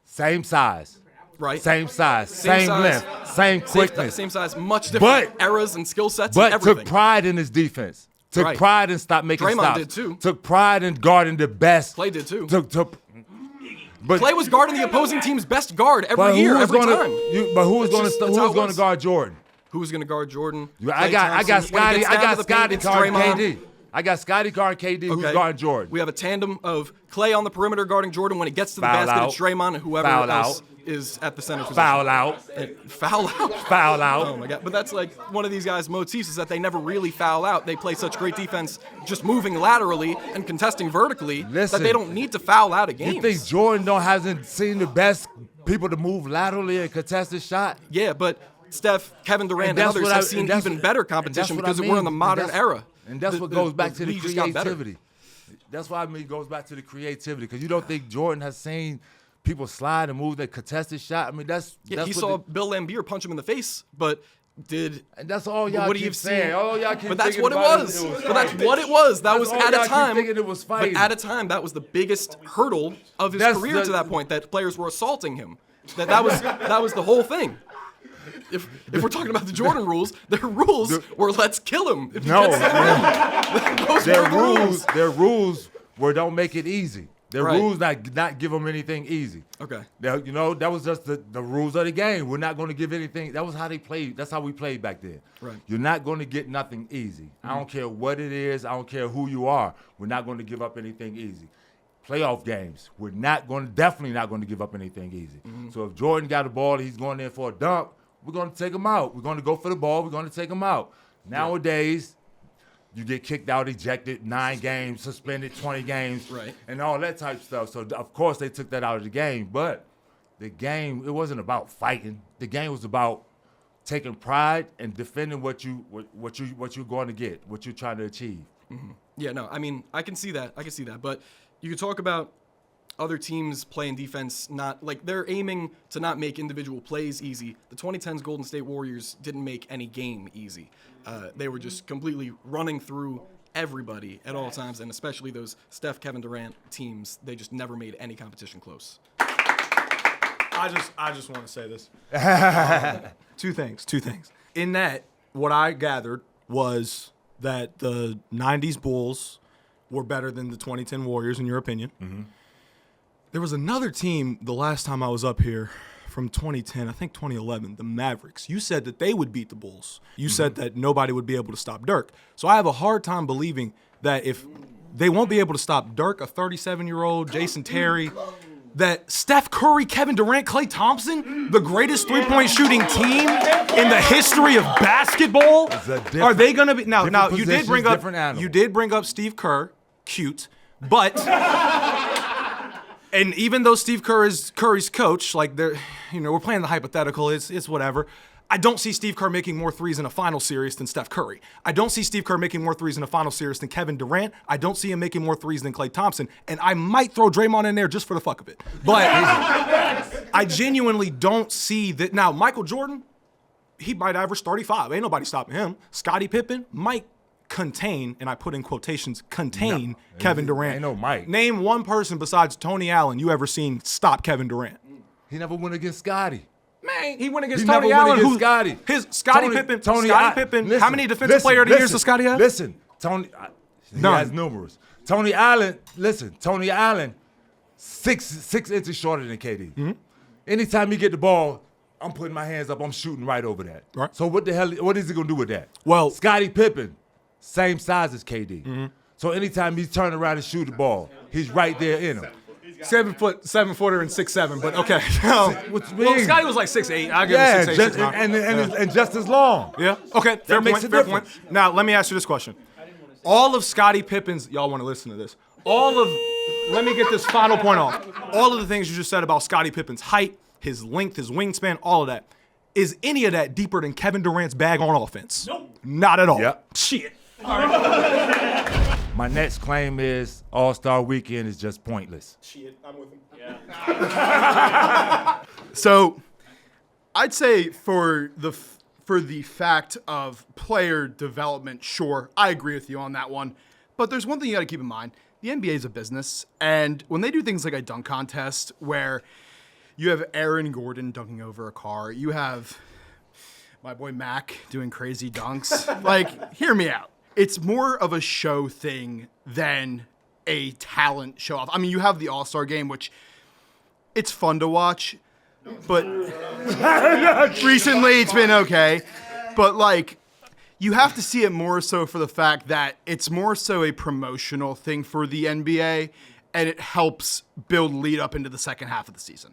[SPEAKER 1] same size.
[SPEAKER 8] Right.
[SPEAKER 1] Same size, same length, same quickness.
[SPEAKER 8] Same size, much different eras and skill sets and
[SPEAKER 1] But
[SPEAKER 8] everything.
[SPEAKER 1] took pride in his defense. Took pride in stop making
[SPEAKER 8] Draymond
[SPEAKER 1] stops.
[SPEAKER 8] did too.
[SPEAKER 1] Took pride in guarding the best.
[SPEAKER 8] Klay did too.
[SPEAKER 1] But
[SPEAKER 8] Klay was guarding the opposing team's best guard every year, every time.
[SPEAKER 1] But who was going to guard Jordan?
[SPEAKER 8] Who was going to guard Jordan?
[SPEAKER 1] I got Scotty guarding KD. I got Scotty guarding KD. Who's guarding Jordan?
[SPEAKER 8] We have a tandem of Klay on the perimeter guarding Jordan. When it gets to the basket, it's Draymond and whoever else is at the center position.
[SPEAKER 1] Foul out.
[SPEAKER 8] Foul out.
[SPEAKER 1] Foul out.
[SPEAKER 8] Oh my God! But that's like one of these guys' motifs is that they never really foul out. They play such great defense, just moving laterally and contesting vertically, that they don't need to foul out a game.
[SPEAKER 1] You think Jordan hasn't seen the best people to move laterally and contest his shot?
[SPEAKER 8] Yeah, but Steph, Kevin Durant, and others have seen even better competition because we're in the modern era.
[SPEAKER 1] And that's what goes back to the creativity. That's why it goes back to the creativity, because you don't think Jordan has seen people slide and move their contested shot. I mean, that's
[SPEAKER 8] he saw Bill Laimbeer punch him in the face, but and
[SPEAKER 1] that's all y'all keep saying. All y'all keep
[SPEAKER 8] but that's
[SPEAKER 1] thinking
[SPEAKER 8] what it
[SPEAKER 1] about
[SPEAKER 8] was.
[SPEAKER 1] it
[SPEAKER 8] But that's what it was. That was at a time.
[SPEAKER 1] It was fighting.
[SPEAKER 8] But at a time, that was the biggest hurdle of his career to that point. That players were assaulting him. That was the whole thing. If we're talking about the Jordan rules, their rules were let's kill him. If
[SPEAKER 1] their rules were don't make it easy. Their rules not give them anything easy.
[SPEAKER 8] Okay.
[SPEAKER 1] That was just the rules of the game. We're not going to give anything. That was how they played. That's how we played back then.
[SPEAKER 8] Right.
[SPEAKER 1] You're not going to get nothing easy. I don't care what it is. I don't care who you are. We're not going to give up anything easy. Playoff games, we're definitely not going to give up anything easy. So if Jordan got a ball, he's going in for a dunk, we're going to take him out. We're going to go for the ball. We're going to take him out. Nowadays, you get kicked out, ejected, 9 games, suspended 20 games, and all that type of stuff. So, of course, they took that out of the game. But the game, it wasn't about fighting. The game was about taking pride and defending what you're going to get, what you're trying to achieve.
[SPEAKER 8] Yeah, no, I mean, I can see that. But you could talk about other teams playing defense, not like they're aiming to not make individual plays easy. The 2010s Golden State Warriors didn't make any game easy. They were just completely running through everybody at all times, and especially those Steph, Kevin Durant teams, they just never made any competition close.
[SPEAKER 3] I just want to say this. Two things. In that, what I gathered was that the 90s Bulls were better than the 2010 Warriors, in your opinion. There was another team the last time I was up here from 2010, I think 2011, the Mavericks. You said that they would beat the Bulls. You said that nobody would be able to stop Dirk. So I have a hard time believing that if they won't be able to stop Dirk, a 37-year-old, Jason Terry, that Steph Curry, Kevin Durant, Klay Thompson, the greatest three-point shooting team in the history of basketball, are they going to be? Now you did bring up Steve Kerr, cute, but and even though Steve Kerr is Curry's coach, like we're playing the hypothetical, it's whatever. I don't see Steve Kerr making more threes in a final series than Steph Curry. I don't see Steve Kerr making more threes in a final series than Kevin Durant. I don't see him making more threes than Klay Thompson. And I might throw Draymond in there just for the fuck of it. But I genuinely don't see that. Now, Michael Jordan, he might average 35. Ain't nobody stopping him. Scottie Pippen might contain, and I put in quotations, Kevin Durant.
[SPEAKER 1] Ain't no Mike.
[SPEAKER 3] Name one person besides Tony Allen you ever seen stop Kevin Durant.
[SPEAKER 1] He never went against Scottie.
[SPEAKER 3] Man, he went against
[SPEAKER 1] He
[SPEAKER 3] Tony
[SPEAKER 1] never went
[SPEAKER 3] Allen.
[SPEAKER 1] against Scottie.
[SPEAKER 3] Scottie Pippen.
[SPEAKER 1] Listen,
[SPEAKER 3] how many defensive player of the years does Scottie have?
[SPEAKER 1] Listen, he
[SPEAKER 3] None.
[SPEAKER 1] has numerous. Tony Allen, 6 inches shorter than KD.
[SPEAKER 3] Mm-hmm.
[SPEAKER 1] Anytime you get the ball, I'm putting my hands up, I'm shooting right over that.
[SPEAKER 3] Right.
[SPEAKER 1] So what is he gonna do with that?
[SPEAKER 3] Well,
[SPEAKER 1] Scottie Pippen, same size as KD.
[SPEAKER 3] Mm-hmm.
[SPEAKER 1] So anytime he's turning around and shoot the ball, he's right there in him.
[SPEAKER 3] 7-footer and 6'7", but okay.
[SPEAKER 1] What you
[SPEAKER 3] Well,
[SPEAKER 1] mean?
[SPEAKER 3] Scottie was like 6'8". I give him 6'8",
[SPEAKER 1] just,
[SPEAKER 3] 6'9".
[SPEAKER 1] and just as long.
[SPEAKER 3] Yeah. Okay. Fair
[SPEAKER 1] makes
[SPEAKER 3] point.
[SPEAKER 1] a
[SPEAKER 3] Fair point.
[SPEAKER 1] difference.
[SPEAKER 3] Now let me ask you this question: all of Scottie Pippen's, y'all want to listen to this? Let me get this final point off. All of the things you just said about Scottie Pippen's height, his length, his wingspan, all of that. Is any of that deeper than Kevin Durant's bag on offense? Nope. Not at all.
[SPEAKER 1] Yep.
[SPEAKER 3] Shit.
[SPEAKER 1] My next claim is All-Star Weekend is just pointless.
[SPEAKER 3] Shit. I'm with him.
[SPEAKER 8] So, I'd say for the fact of player development, sure, I agree with you on that one. But there's one thing you got to keep in mind: the NBA is a business, and when they do things like a dunk contest where you have Aaron Gordon dunking over a car, you have my boy Mac doing crazy dunks. Like, hear me out. It's more of a show thing than a talent show off. I mean, you have the All-Star game, which it's fun to watch, but recently it's been okay. But, like, you have to see it more so for the fact that it's more so a promotional thing for the NBA, and it helps build lead up into the second half of the season.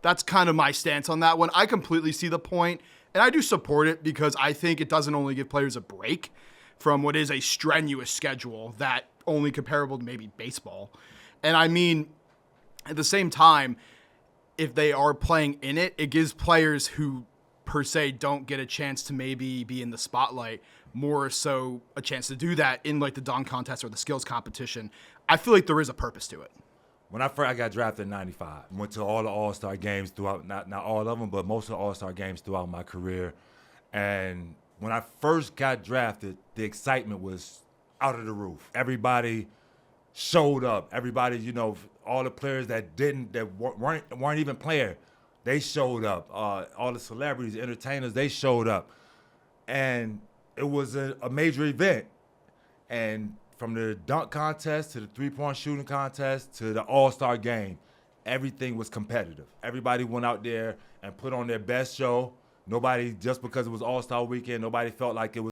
[SPEAKER 8] That's kind of my stance on that one. I completely see the point, and I do support it because I think it doesn't only give players a break from what is a strenuous schedule that only comparable to maybe baseball. And I mean, at the same time, if they are playing in it, it gives players who per se don't get a chance to maybe be in the spotlight more so a chance to do that in like the dunk contest or the skills competition. I feel like there is a purpose to it.
[SPEAKER 1] When I got drafted in '95, went to all the All-Star games throughout, not all of them, but most of the All-Star games throughout my career. And when I first got drafted, the excitement was out of the roof. Everybody showed up. Everybody, all the players that weren't even playing, they showed up. All the celebrities, entertainers, they showed up. And it was a major event. And from the dunk contest to the three-point shooting contest to the All-Star game, everything was competitive. Everybody went out there and put on their best show. Nobody, just because it was All-Star Weekend, nobody felt like it was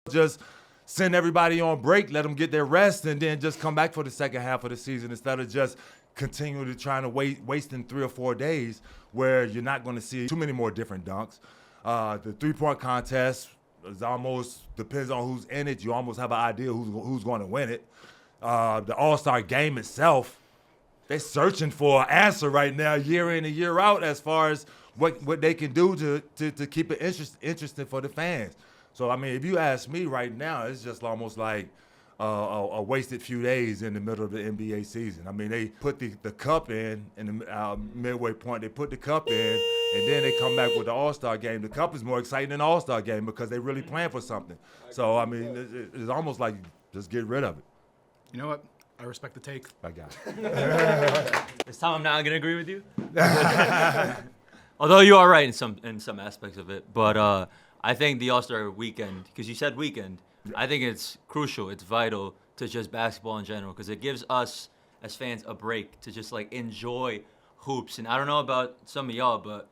[SPEAKER 1] just send everybody on break, let them get their rest, and then just come back for the second half of the season instead of just continually trying to wasting 3 or 4 days where you're not going to see too many more different dunks. The three-point contest is almost depends on who's in it. You almost have an idea who's going to win it. The All-Star game itself, they're searching for an answer right now, year in and year out, as far as what they can do to keep it interesting for the fans. So, I mean, if you ask me right now, it's just almost like a wasted few days in the middle of the NBA season. I mean, they put the cup in the midway point. They put the cup in, and then they come back with the All-Star game. The cup is more exciting than the All-Star game because they really plan for something. So, I mean, it's almost like just get rid of it.
[SPEAKER 8] You know what?
[SPEAKER 3] I respect the take.
[SPEAKER 1] I got it.
[SPEAKER 5] This time I'm not gonna agree with you. Although you are right in some aspects of it, but I think the All-Star weekend, because you said weekend, I think it's crucial. It's vital to just basketball in general because it gives us as fans a break to just like enjoy hoops. And I don't know about some of y'all, but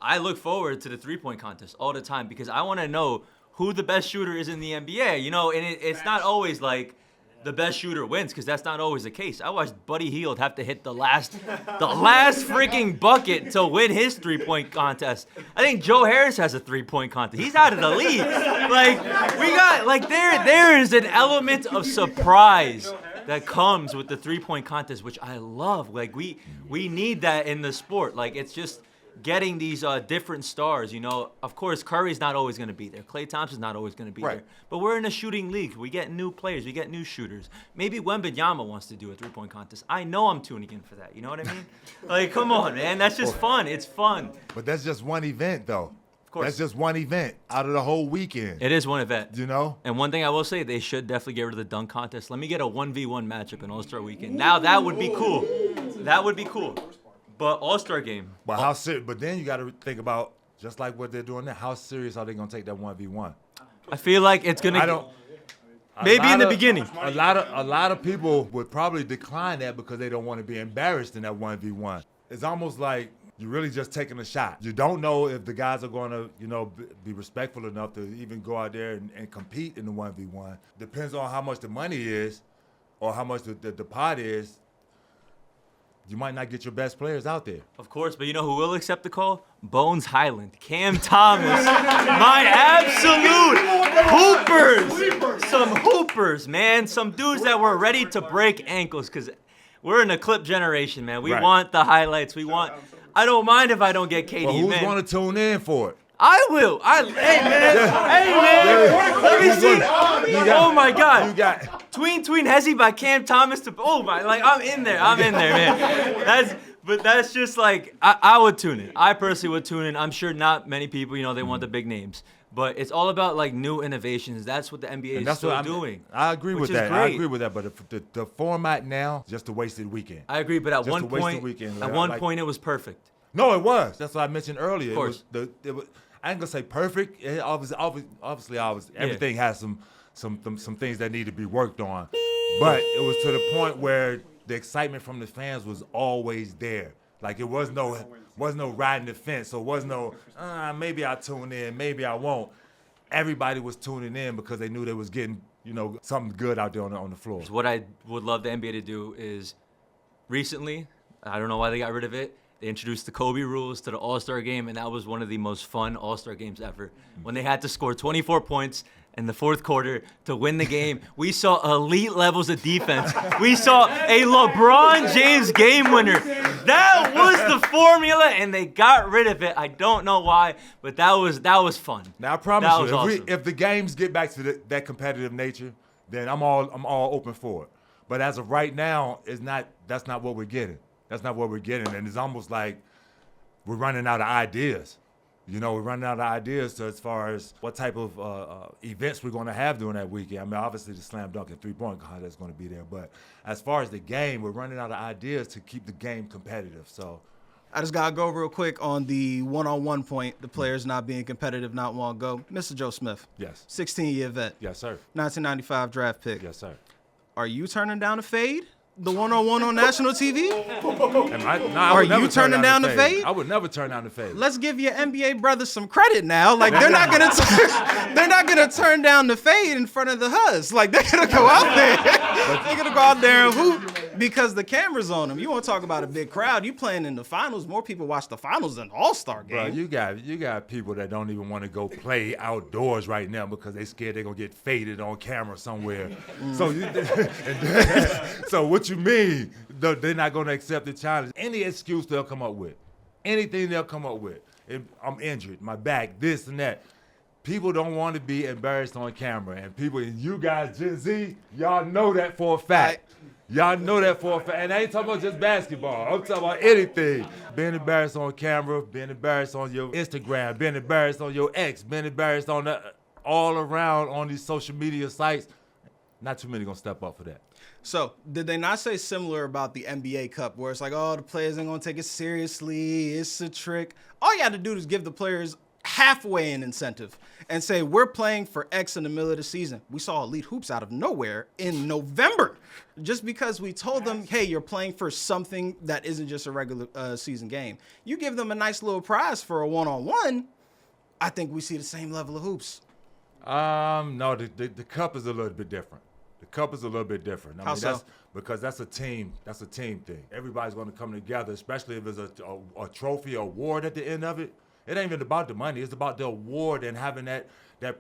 [SPEAKER 5] I look forward to the three-point contest all the time because I want to know who the best shooter is in the NBA. You know, and it's not always like the best shooter wins because that's not always the case. I watched Buddy Hield have to hit the last freaking bucket to win his three-point contest. I think Joe Harris has a three-point contest. He's out of the league. Like we got like there is an element of surprise that comes with the three-point contest, which I love. Like we need that in the sport. Like it's just getting these different stars, you know. Of course, Curry's not always going to be there. Klay Thompson's not always going to be there. But we're in a shooting league. We get new players. We get new shooters. Maybe Wembanyama wants to do a three-point contest. I know I'm tuning in for that. You know what I mean? Like, come on, man. That's just fun. It's fun.
[SPEAKER 1] But that's just one event, though.
[SPEAKER 5] Of course.
[SPEAKER 1] That's just one event out of the whole weekend.
[SPEAKER 5] It is one event.
[SPEAKER 1] You know?
[SPEAKER 5] And one thing I will say, they should definitely get rid of the dunk contest. Let me get a 1v1 matchup in All-Star Weekend. Now, that would be cool. That would be cool. But All-Star game.
[SPEAKER 1] But But then you got to think about just like what they're doing now. How serious are they going to take that 1v1?
[SPEAKER 5] I feel like it's gonna.
[SPEAKER 1] I don't.
[SPEAKER 5] Maybe in the beginning.
[SPEAKER 1] A lot of people would probably decline that because they don't want to be embarrassed in that 1v1. It's almost like you're really just taking a shot. You don't know if the guys are going to, you know, be respectful enough to even go out there and compete in the 1v1. Depends on how much the money is or how much the pot is. You might not get your best players out there.
[SPEAKER 5] Of course, but you know who will accept the call? Bones Highland, Cam Thomas, my absolute hoopers. Some hoopers, man. Some dudes that were ready to break ankles because we're in a clip generation, man. We want the highlights. I don't mind if I don't get KD,
[SPEAKER 1] well, who's
[SPEAKER 5] man.
[SPEAKER 1] going to tune in for it?
[SPEAKER 5] I will. Hey, man. Let me see. Oh, my God.
[SPEAKER 1] You got
[SPEAKER 5] Tween Hezzy by Cam Thomas to I'm in there, man. That's just like I would tune in. I personally would tune in. I'm sure not many people, you know, they want the big names. But it's all about like new innovations. That's what the NBA is still doing.
[SPEAKER 1] I agree with that.
[SPEAKER 5] Great.
[SPEAKER 1] I agree with that. But the format now, just a wasted weekend.
[SPEAKER 5] I agree, but at
[SPEAKER 1] Just
[SPEAKER 5] one
[SPEAKER 1] a wasted
[SPEAKER 5] point
[SPEAKER 1] weekend.
[SPEAKER 5] point it was perfect.
[SPEAKER 1] No, it was. That's what I mentioned earlier.
[SPEAKER 5] Of course.
[SPEAKER 1] It was, I ain't gonna say perfect. It obviously, everything has some things that need to be worked on. But it was to the point where the excitement from the fans was always there. Like it was no riding the fence. So it was no maybe I'll tune in, maybe I won't. Everybody was tuning in because they knew they was getting, you know, something good out there on the floor.
[SPEAKER 5] What I would love the NBA to do is recently, I don't know why they got rid of it. They introduced the Kobe rules to the All-Star game, and that was one of the most fun All-Star games ever. When they had to score 24 points in the fourth quarter to win the game, we saw elite levels of defense. We saw a LeBron James game winner. That was the formula, and they got rid of it. I don't know why, but that was fun.
[SPEAKER 1] Now I promise
[SPEAKER 5] That
[SPEAKER 1] you,
[SPEAKER 5] was
[SPEAKER 1] if,
[SPEAKER 5] awesome.
[SPEAKER 1] if the games get back to that competitive nature, then I'm all open for it. But as of right now, that's not what we're getting. That's not what we're getting, and it's almost like we're running out of ideas. You know, we're running out of ideas as far as what type of events we're going to have during that weekend. I mean, obviously the slam dunk and three-point contest is going to be there, but as far as the game, we're running out of ideas to keep the game competitive. So
[SPEAKER 8] I just got to go real quick on the one-on-one point, the players not being competitive, not want to go. Mr. Joe Smith.
[SPEAKER 1] Yes.
[SPEAKER 8] 16-year vet.
[SPEAKER 1] Yes, sir.
[SPEAKER 8] 1995 draft pick.
[SPEAKER 1] Yes, sir.
[SPEAKER 8] Are you turning down a fade? The one-on-one on national TV?
[SPEAKER 1] Are
[SPEAKER 8] you turning down the fade?
[SPEAKER 1] I would never turn down the fade.
[SPEAKER 8] Let's give your NBA brothers some credit now. Like they're not gonna turn down the fade in front of the Huzz. Like they're gonna go out there. They're gonna go out there and hoop because the camera's on them. You want to talk about a big crowd? You playing in the finals. More people watch the finals than the All-Star game.
[SPEAKER 1] Bro, you got people that don't even want to go play outdoors right now because they scared they're gonna get faded on camera somewhere. So what you mean? They're not gonna accept the challenge. Any excuse they'll come up with, anything they'll come up with. I'm injured, my back, this and that. People don't want to be embarrassed on camera, and you guys, Gen Z, y'all know that for a fact. Y'all know that for a fact. And I ain't talking about just basketball. I'm talking about anything. Being embarrassed on camera, being embarrassed on your Instagram, being embarrassed on your ex, being embarrassed on all around on these social media sites. Not too many gonna step up for that.
[SPEAKER 9] So, did they not say similar about the NBA Cup, where it's like, oh, the players ain't gonna take it seriously, it's a trick? All you had to do is give the players halfway an incentive and say, we're playing for X in the middle of the season. We saw Elite Hoops out of nowhere in November, just because we told them, hey, you're playing for something that isn't just a regular season game. You give them a nice little prize for a one-on-one, I think we see the same level of hoops.
[SPEAKER 1] No, the cup is a little bit different. The cup is a little bit different.
[SPEAKER 9] How so?
[SPEAKER 1] That's because that's a team thing. Everybody's going to come together, especially if there's a trophy or award at the end of it. It ain't even about the money. It's about the award and having that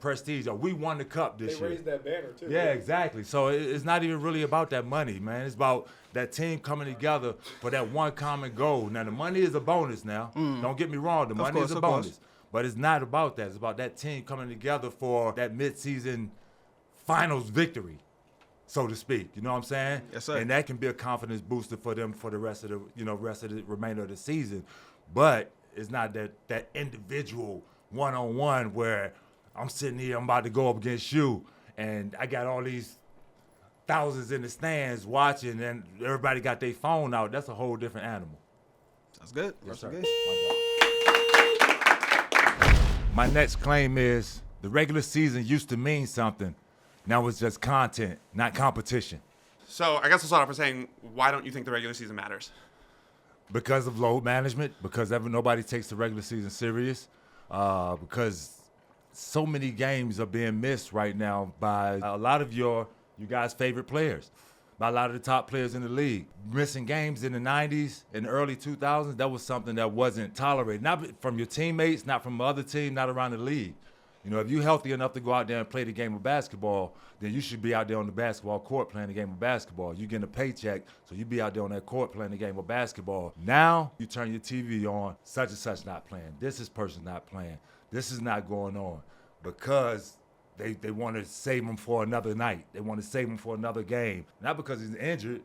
[SPEAKER 1] prestige. We won the cup this year.
[SPEAKER 3] They raised that banner, too.
[SPEAKER 1] Yeah, exactly. So it's not even really about that money, man. It's about that team coming together for that one common goal. Now, the money is a bonus now. Don't get me wrong. The money is a bonus. But it's not about that. It's about that team coming together for that midseason finals victory, so to speak. You know what I'm saying?
[SPEAKER 9] Yes, sir.
[SPEAKER 1] And that can be a confidence booster for them for the rest of the remainder of the season. But it's not that individual one-on-one where I'm sitting here, I'm about to go up against you, and I got all these thousands in the stands watching, and everybody got their phone out. That's a whole different animal.
[SPEAKER 9] That's good.
[SPEAKER 1] Yes,
[SPEAKER 9] That's
[SPEAKER 1] sir.
[SPEAKER 9] good.
[SPEAKER 1] My next claim is the regular season used to mean something. Now it's just content, not competition.
[SPEAKER 10] So I guess I'll start off by saying, why don't you think the regular season matters?
[SPEAKER 1] Because of load management, because nobody takes the regular season serious, because so many games are being missed right now by a lot of you guys' favorite players, by a lot of the top players in the league. Missing games in the 90s and the early 2000s, that was something that wasn't tolerated. Not from your teammates, not from other teams, not around the league. You know, if you're healthy enough to go out there and play the game of basketball, then you should be out there on the basketball court playing the game of basketball. You're getting a paycheck, so you be out there on that court playing the game of basketball. Now, you turn your TV on, such and such not playing. This person not playing. This is not going on because they want to save him for another night. They want to save him for another game. Not because he's injured,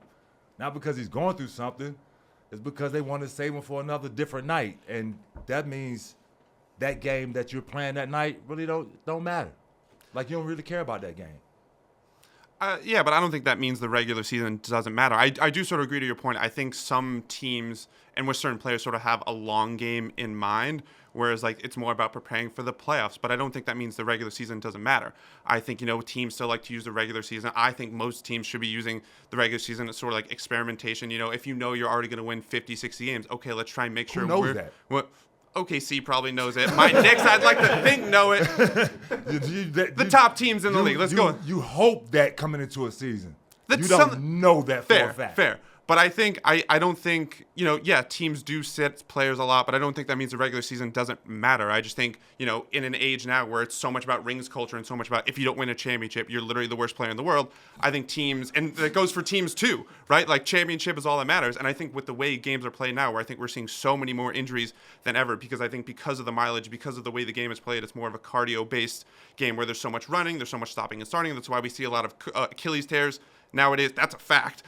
[SPEAKER 1] not because he's going through something. It's because they want to save him for another different night. And that means that game that you're playing that night really don't matter. Like, you don't really care about that game.
[SPEAKER 10] Yeah, but I don't think that means the regular season doesn't matter. I do sort of agree to your point. I think some teams and with certain players sort of have a long game in mind, whereas like it's more about preparing for the playoffs. But I don't think that means the regular season doesn't matter. I think, teams still like to use the regular season. I think most teams should be using the regular season as sort of like experimentation. If you're already going to win 50, 60 games, okay, let's try and make sure
[SPEAKER 1] Who knows that?
[SPEAKER 10] OKC probably knows it. My Knicks, I'd like to think, know it. The top teams in the league. Let's go.
[SPEAKER 1] You hope that coming into a season.
[SPEAKER 10] That's
[SPEAKER 1] you don't know that for a fact.
[SPEAKER 10] Fair. But I think I don't think, teams do sit players a lot, but I don't think that means the regular season doesn't matter. I just think, in an age now where it's so much about rings culture and so much about if you don't win a championship, you're literally the worst player in the world. I think teams, and that goes for teams too, right? Like championship is all that matters. And I think with the way games are played now, where I think we're seeing so many more injuries than ever, because I think because of the mileage, because of the way the game is played, it's more of a cardio-based game where there's so much running, there's so much stopping and starting. That's why we see a lot of Achilles tears nowadays. That's a fact.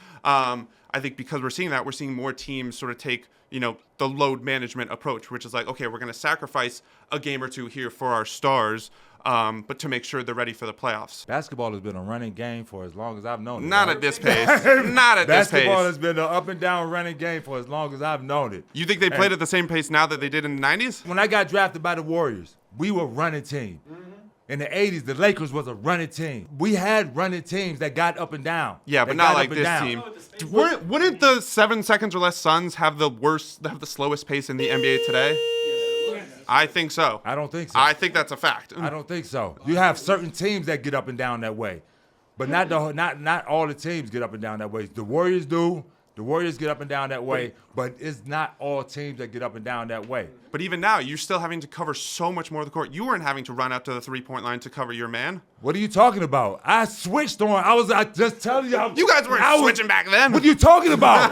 [SPEAKER 10] I think because we're seeing that, we're seeing more teams sort of take, the load management approach, which is like, okay, we're going to sacrifice a game or two here for our stars, but to make sure they're ready for the playoffs.
[SPEAKER 1] Basketball has been a running game for as long as I've known it.
[SPEAKER 10] Not at this pace. Not at this pace.
[SPEAKER 1] Basketball has been an up and down running game for as long as I've known it.
[SPEAKER 10] You think they played at the same pace now that they did in the 90s?
[SPEAKER 1] When I got drafted by the Warriors, we were a running team. In the 80s, the Lakers was a running team. We had running teams that got up and down.
[SPEAKER 10] Yeah, but not like this team. Wouldn't the 7 seconds or less Suns have the slowest pace in the NBA today? I think so.
[SPEAKER 1] I don't think so.
[SPEAKER 10] I think that's a fact.
[SPEAKER 1] I don't think so. You have certain teams that get up and down that way, but not all the teams get up and down that way. The Warriors do. The Warriors get up and down that way, but it's not all teams that get up and down that way.
[SPEAKER 10] But even now, you're still having to cover so much more of the court. You weren't having to run out to the three-point line to cover your man.
[SPEAKER 1] What are you talking about? I switched on. I just telling you.
[SPEAKER 10] You guys weren't switching back then.
[SPEAKER 1] What are you talking about?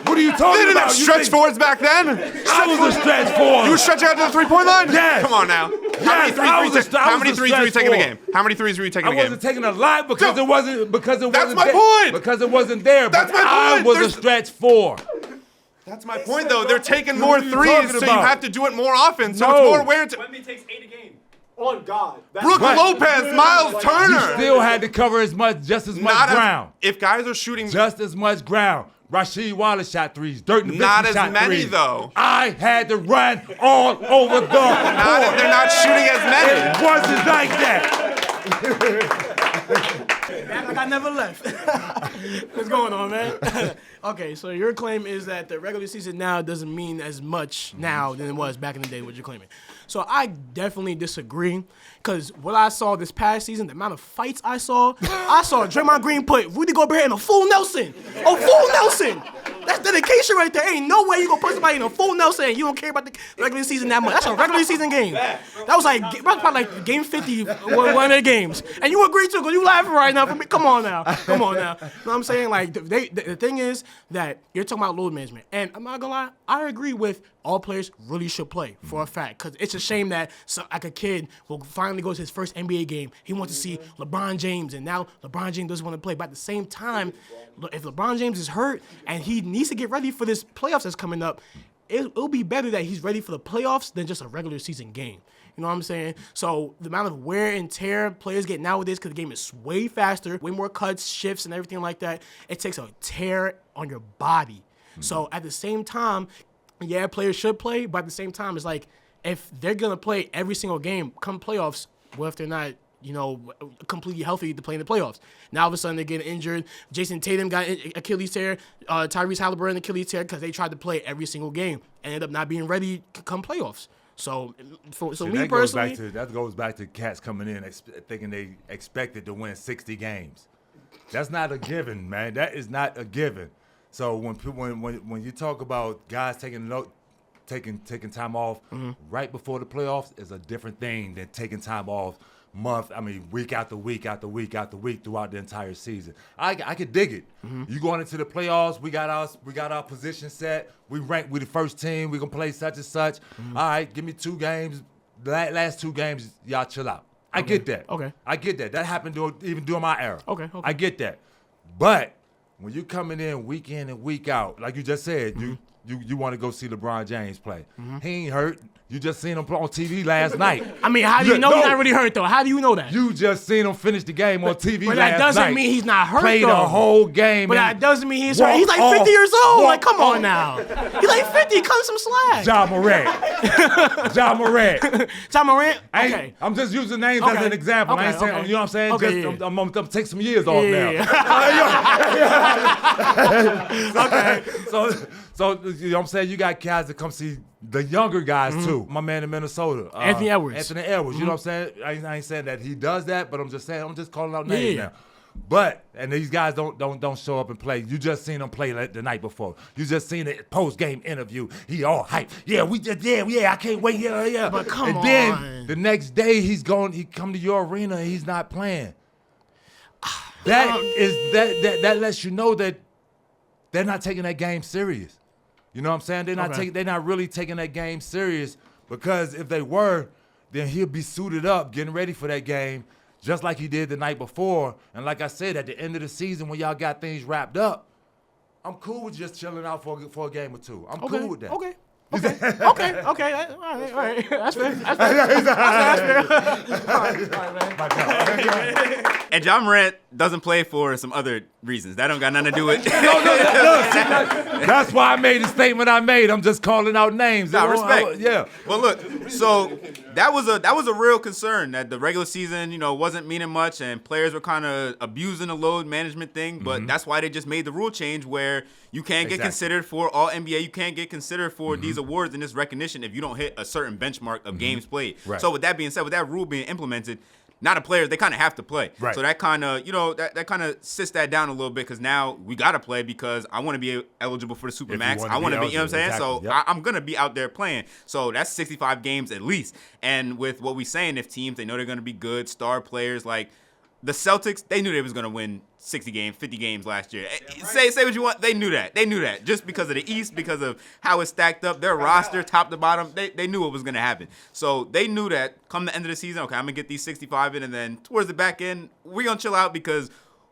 [SPEAKER 1] What are you talking
[SPEAKER 10] they didn't
[SPEAKER 1] about?
[SPEAKER 10] Have stretch forwards back then?
[SPEAKER 1] I was a stretch forward.
[SPEAKER 10] You were stretching out to the three-point line?
[SPEAKER 1] Yes.
[SPEAKER 10] Come on now. How many threes were you taking a game? How many threes were you taking a game?
[SPEAKER 1] I wasn't taking a lot because it wasn't
[SPEAKER 10] That's my point.
[SPEAKER 1] Because it wasn't there.
[SPEAKER 10] That's my point.
[SPEAKER 1] I was a stretch four.
[SPEAKER 10] That's my point, though. They're taking more threes, so you have to do it more often. So it's more wear.
[SPEAKER 7] Wemby takes 8 a game.
[SPEAKER 3] On God.
[SPEAKER 10] Brooke Lopez, Miles Turner.
[SPEAKER 1] Still had to cover just as much ground.
[SPEAKER 10] If guys are shooting
[SPEAKER 1] Just as much ground. Rasheed Wallace shot threes. Dirk Nowitzki
[SPEAKER 10] Not as
[SPEAKER 1] shot
[SPEAKER 10] many,
[SPEAKER 1] threes.
[SPEAKER 10] though.
[SPEAKER 1] I had to run all over the court.
[SPEAKER 10] they're not shooting as many.
[SPEAKER 1] It wasn't like that.
[SPEAKER 6] Act like I never left. What's going on, man? Okay, so your claim is that the regular season now doesn't mean as much now than it was back in the day, what you're claiming. So I definitely disagree, because what I saw this past season, the amount of fights I saw Draymond Green put Rudy Gobert in a full Nelson. A full Nelson. That's dedication right there. Ain't no way you gonna put somebody in a full Nelson and you don't care about the regular season that much. That's a regular season game. That was probably like game 50, one of the games. And you agree too, because you laughing right now. Come on now. You know what I'm saying? Like, the thing is that you're talking about load management. And I'm not gonna lie, I agree with all players really should play for a fact, because it's a shame that like a kid will finally go to his first NBA game. He wants to see LeBron James, and now LeBron James doesn't want to play. But at the same time, if LeBron James is hurt and he needs to get ready for this playoffs that's coming up, it'll be better that he's ready for the playoffs than just a regular season game. You know what I'm saying? So the amount of wear and tear players get nowadays, because the game is way faster, way more cuts, shifts, and everything like that, it takes a tear on your body. So at the same time, yeah, players should play, but at the same time, it's like, if they're going to play every single game come playoffs, what if they're not, completely healthy to play in the playoffs? Now all of a sudden they're getting injured. Jason Tatum got Achilles tear, Tyrese Halliburton Achilles tear, because they tried to play every single game and ended up not being ready come playoffs. So me personally,
[SPEAKER 1] that goes back to cats coming in thinking they expected to win 60 games. That's not a given, man. That is not a given. So when you talk about guys taking time off right before the playoffs, is a different thing than taking time off week after week after week after week throughout the entire season. I could dig it. You going into the playoffs, we got our position set. We rank with the first team. We gonna play such and such. All right, give me 2 games. The last 2 games, y'all chill out. I get that.
[SPEAKER 6] Okay.
[SPEAKER 1] I get that. That happened even during my era.
[SPEAKER 6] Okay.
[SPEAKER 1] I get that. But when you coming in and week out, like you just said, you want to go see LeBron James play. He ain't hurt. You just seen him on TV last night.
[SPEAKER 6] I mean, how do you know he's not really hurt, though? How do you know that?
[SPEAKER 1] You just seen him finish the game on TV last night.
[SPEAKER 6] But that doesn't mean he's not hurt,
[SPEAKER 1] Played
[SPEAKER 6] though.
[SPEAKER 1] the whole game.
[SPEAKER 6] But that doesn't mean he's hurt. He's like 50 years old. Like, come on now. He's like 50. Cut him some slack.
[SPEAKER 1] Ja Morant. Ja Morant.
[SPEAKER 6] Ja Morant? Okay.
[SPEAKER 1] I'm just using names as an example. I ain't saying, you know what I'm saying?
[SPEAKER 6] Okay,
[SPEAKER 1] I'm going to take some years off now. Okay. So, you know what I'm saying? You got guys that come see the younger guys, too. My man in Minnesota.
[SPEAKER 6] Anthony Edwards.
[SPEAKER 1] Anthony Edwards. You know what I'm saying? I ain't saying that he does that, but I'm just calling out names now. But, and these guys don't show up and play. You just seen them play the night before. You just seen the post-game interview. He all hyped. I can't wait. Yeah.
[SPEAKER 6] But come on.
[SPEAKER 1] And then the next day he come to your arena and he's not playing. That lets you know that they're not taking that game serious. You know what I'm saying? They're not really taking that game serious, because if they were, then he'll be suited up, getting ready for that game, just like he did the night before. And like I said, at the end of the season, when y'all got things wrapped up, I'm cool with just chilling out for a game or 2. I'm cool with that.
[SPEAKER 6] Okay. All right. That's fair.
[SPEAKER 2] And Ja Morant doesn't play for some other reasons. That don't got nothing to do with.
[SPEAKER 1] That's why I made the statement I made. I'm just calling out names.
[SPEAKER 2] Nah, respect.
[SPEAKER 1] Yeah.
[SPEAKER 2] Well, look. So that was a real concern that the regular season, wasn't meaning much, and players were kind of abusing the load management thing. But that's why they just made the rule change where you can't get considered for All NBA. You can't get considered for these awards and this recognition if you don't hit a certain benchmark of games played.
[SPEAKER 1] Right.
[SPEAKER 2] So with that being said, with that rule being implemented, now the players, they kind of have to play.
[SPEAKER 1] Right.
[SPEAKER 2] So that kind of, that kind of sits that down a little bit, because now we got to play because I want to be eligible for the Supermax. I want to be, you know what I'm saying?
[SPEAKER 1] Exactly.
[SPEAKER 2] So I'm going to be out there playing. So that's 65 games at least. And with what we're saying, if teams, they know they're going to be good star players, like the Celtics, they knew they was going to win 60 games, 50 games last year. Yeah, right. Say what you want. They knew that. Just because of the East, because of how it's stacked up, their roster, top to bottom, they knew what was going to happen. So they knew that come the end of the season, okay, I'm going to get these 65 in, and then towards the back end, we're going to chill out because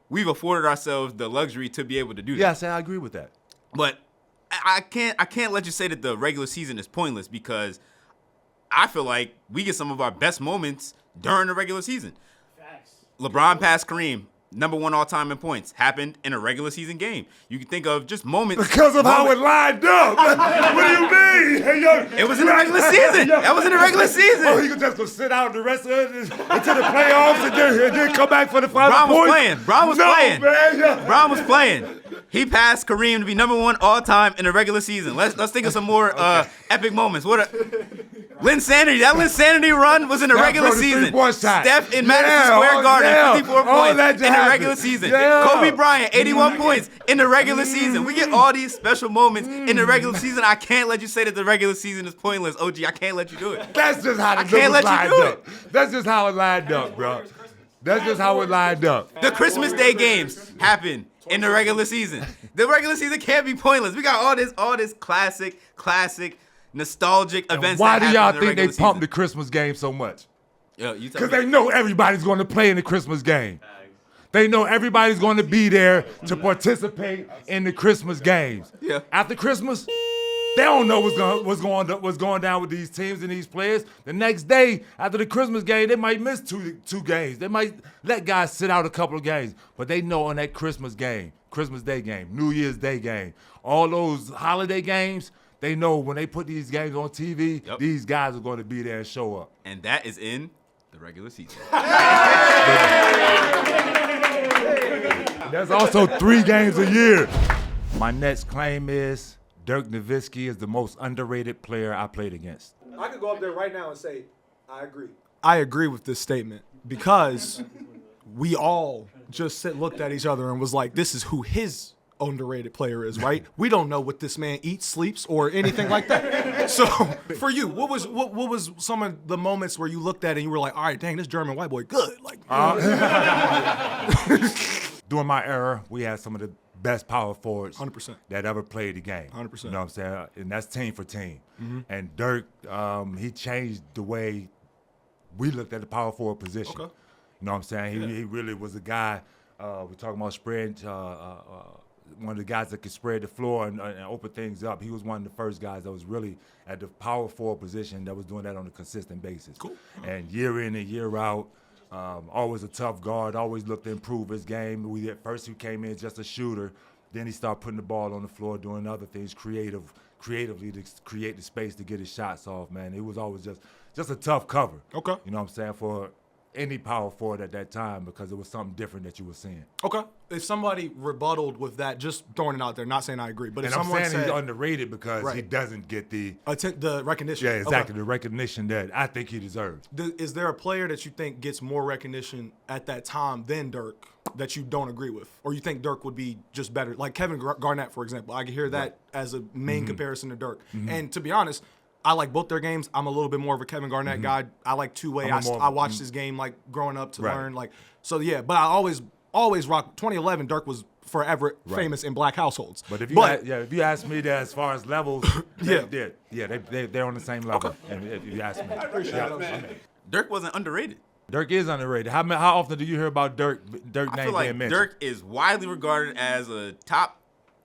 [SPEAKER 2] we've afforded ourselves the luxury to be able to do that.
[SPEAKER 1] Yes, I agree with that.
[SPEAKER 2] But I can't let you say that the regular season is pointless, because I feel like we get some of our best moments during the regular season. LeBron passed Kareem. Number 1 all-time in points happened in a regular season game. You can think of just moments.
[SPEAKER 1] Because of how it lined up. What do you mean? Hey, yo,
[SPEAKER 2] it was in the regular season. That was in the regular season.
[SPEAKER 1] Oh, he could just go sit out the rest of it until the playoffs and then come back for the final
[SPEAKER 2] Bron was
[SPEAKER 1] points?
[SPEAKER 2] playing. Bron was
[SPEAKER 1] no,
[SPEAKER 2] playing.
[SPEAKER 1] Man, yeah.
[SPEAKER 2] Bron was playing. He passed Kareem to be number 1 all-time in the regular season. Let's think of some more epic moments. Linsanity. That Linsanity run was in the regular season. Steph in Madison Square Garden, 54 points in the regular season. Kobe Bryant, 81 points in the regular season. We get all these special moments in the regular season. I can't let you say that the regular season is pointless, OG. I can't let you do it.
[SPEAKER 1] That's just how the numbers lined up. That's just how it lined up, bro. That's just how it lined up.
[SPEAKER 2] The Christmas Day games happen in the regular season. The regular season can't be pointless. We got all this classic, nostalgic events.
[SPEAKER 1] Why do y'all think they pump the Christmas game so much? Because they know everybody's going to play in the Christmas game. They know everybody's going to be there to participate in the Christmas games.
[SPEAKER 2] Yeah.
[SPEAKER 1] After Christmas, they don't know what's going down with these teams and these players. The next day, after the Christmas game, they might miss two games. They might let guys sit out a couple of games. But they know on that Christmas game, Christmas Day game, New Year's Day game, all those holiday games, they know when they put these games on TV, these guys are going to be there and show up.
[SPEAKER 2] And that is in the regular season.
[SPEAKER 1] There's also 3 games a year. My next claim is Dirk Nowitzki is the most underrated player I played against.
[SPEAKER 3] I could go up there right now and say, I agree. I agree with this statement because we all just looked at each other and was like, this is who his underrated player is, right? We don't know what this man eats, sleeps, or anything like that. So for you, what was some of the moments where you looked at it and you were like, all right, dang, this German white boy good. Like
[SPEAKER 1] during my era, we had some of the best power forwards
[SPEAKER 3] 100%.
[SPEAKER 1] that ever played the game.
[SPEAKER 3] 100%.
[SPEAKER 1] You know what I'm saying? And that's team for team.
[SPEAKER 3] Mm-hmm.
[SPEAKER 1] And Dirk, he changed the way we looked at the power forward position.
[SPEAKER 3] Okay.
[SPEAKER 1] You know what I'm saying? He really was a guy, we're talking about spreading, one of the guys that could spread the floor and open things up. He was one of the first guys that was really at the power forward position that was doing that on a consistent basis.
[SPEAKER 3] Cool.
[SPEAKER 1] And year in and year out, always a tough guard, always looked to improve his game. At first he came in just a shooter, then he started putting the ball on the floor, doing other things creatively to create the space to get his shots off, man. It was always just a tough cover.
[SPEAKER 3] Okay.
[SPEAKER 1] You know what I'm saying, for any power forward at that time because it was something different that you were seeing.
[SPEAKER 3] Okay. If somebody rebutted with that, just throwing it out there, not saying I agree, but if
[SPEAKER 1] And I'm
[SPEAKER 3] someone
[SPEAKER 1] saying
[SPEAKER 3] said
[SPEAKER 1] he's underrated because he
[SPEAKER 3] Right.
[SPEAKER 1] doesn't get the
[SPEAKER 3] recognition.
[SPEAKER 1] Yeah, exactly.
[SPEAKER 3] Okay.
[SPEAKER 1] The recognition that I think he deserves.
[SPEAKER 3] Is there a player that you think gets more recognition at that time than Dirk that you don't agree with? Or you think Dirk would be just better? Like Kevin Garnett, for example. I can hear that as a main comparison to Dirk. And to be honest, I like both their games. I'm a little bit more of a Kevin Garnett guy. I like two-way. I watched his game like growing up to learn. Like so, yeah. But I always rock. 2011, Dirk was forever famous in black households.
[SPEAKER 1] But if you ask me that as far as levels, they're on the same level.
[SPEAKER 3] Okay.
[SPEAKER 1] And if you ask me,
[SPEAKER 2] Dirk wasn't underrated.
[SPEAKER 1] Dirk is underrated. How often do you hear about Dirk
[SPEAKER 2] I
[SPEAKER 1] name
[SPEAKER 2] feel like
[SPEAKER 1] being mentioned?
[SPEAKER 2] Dirk is widely regarded as a top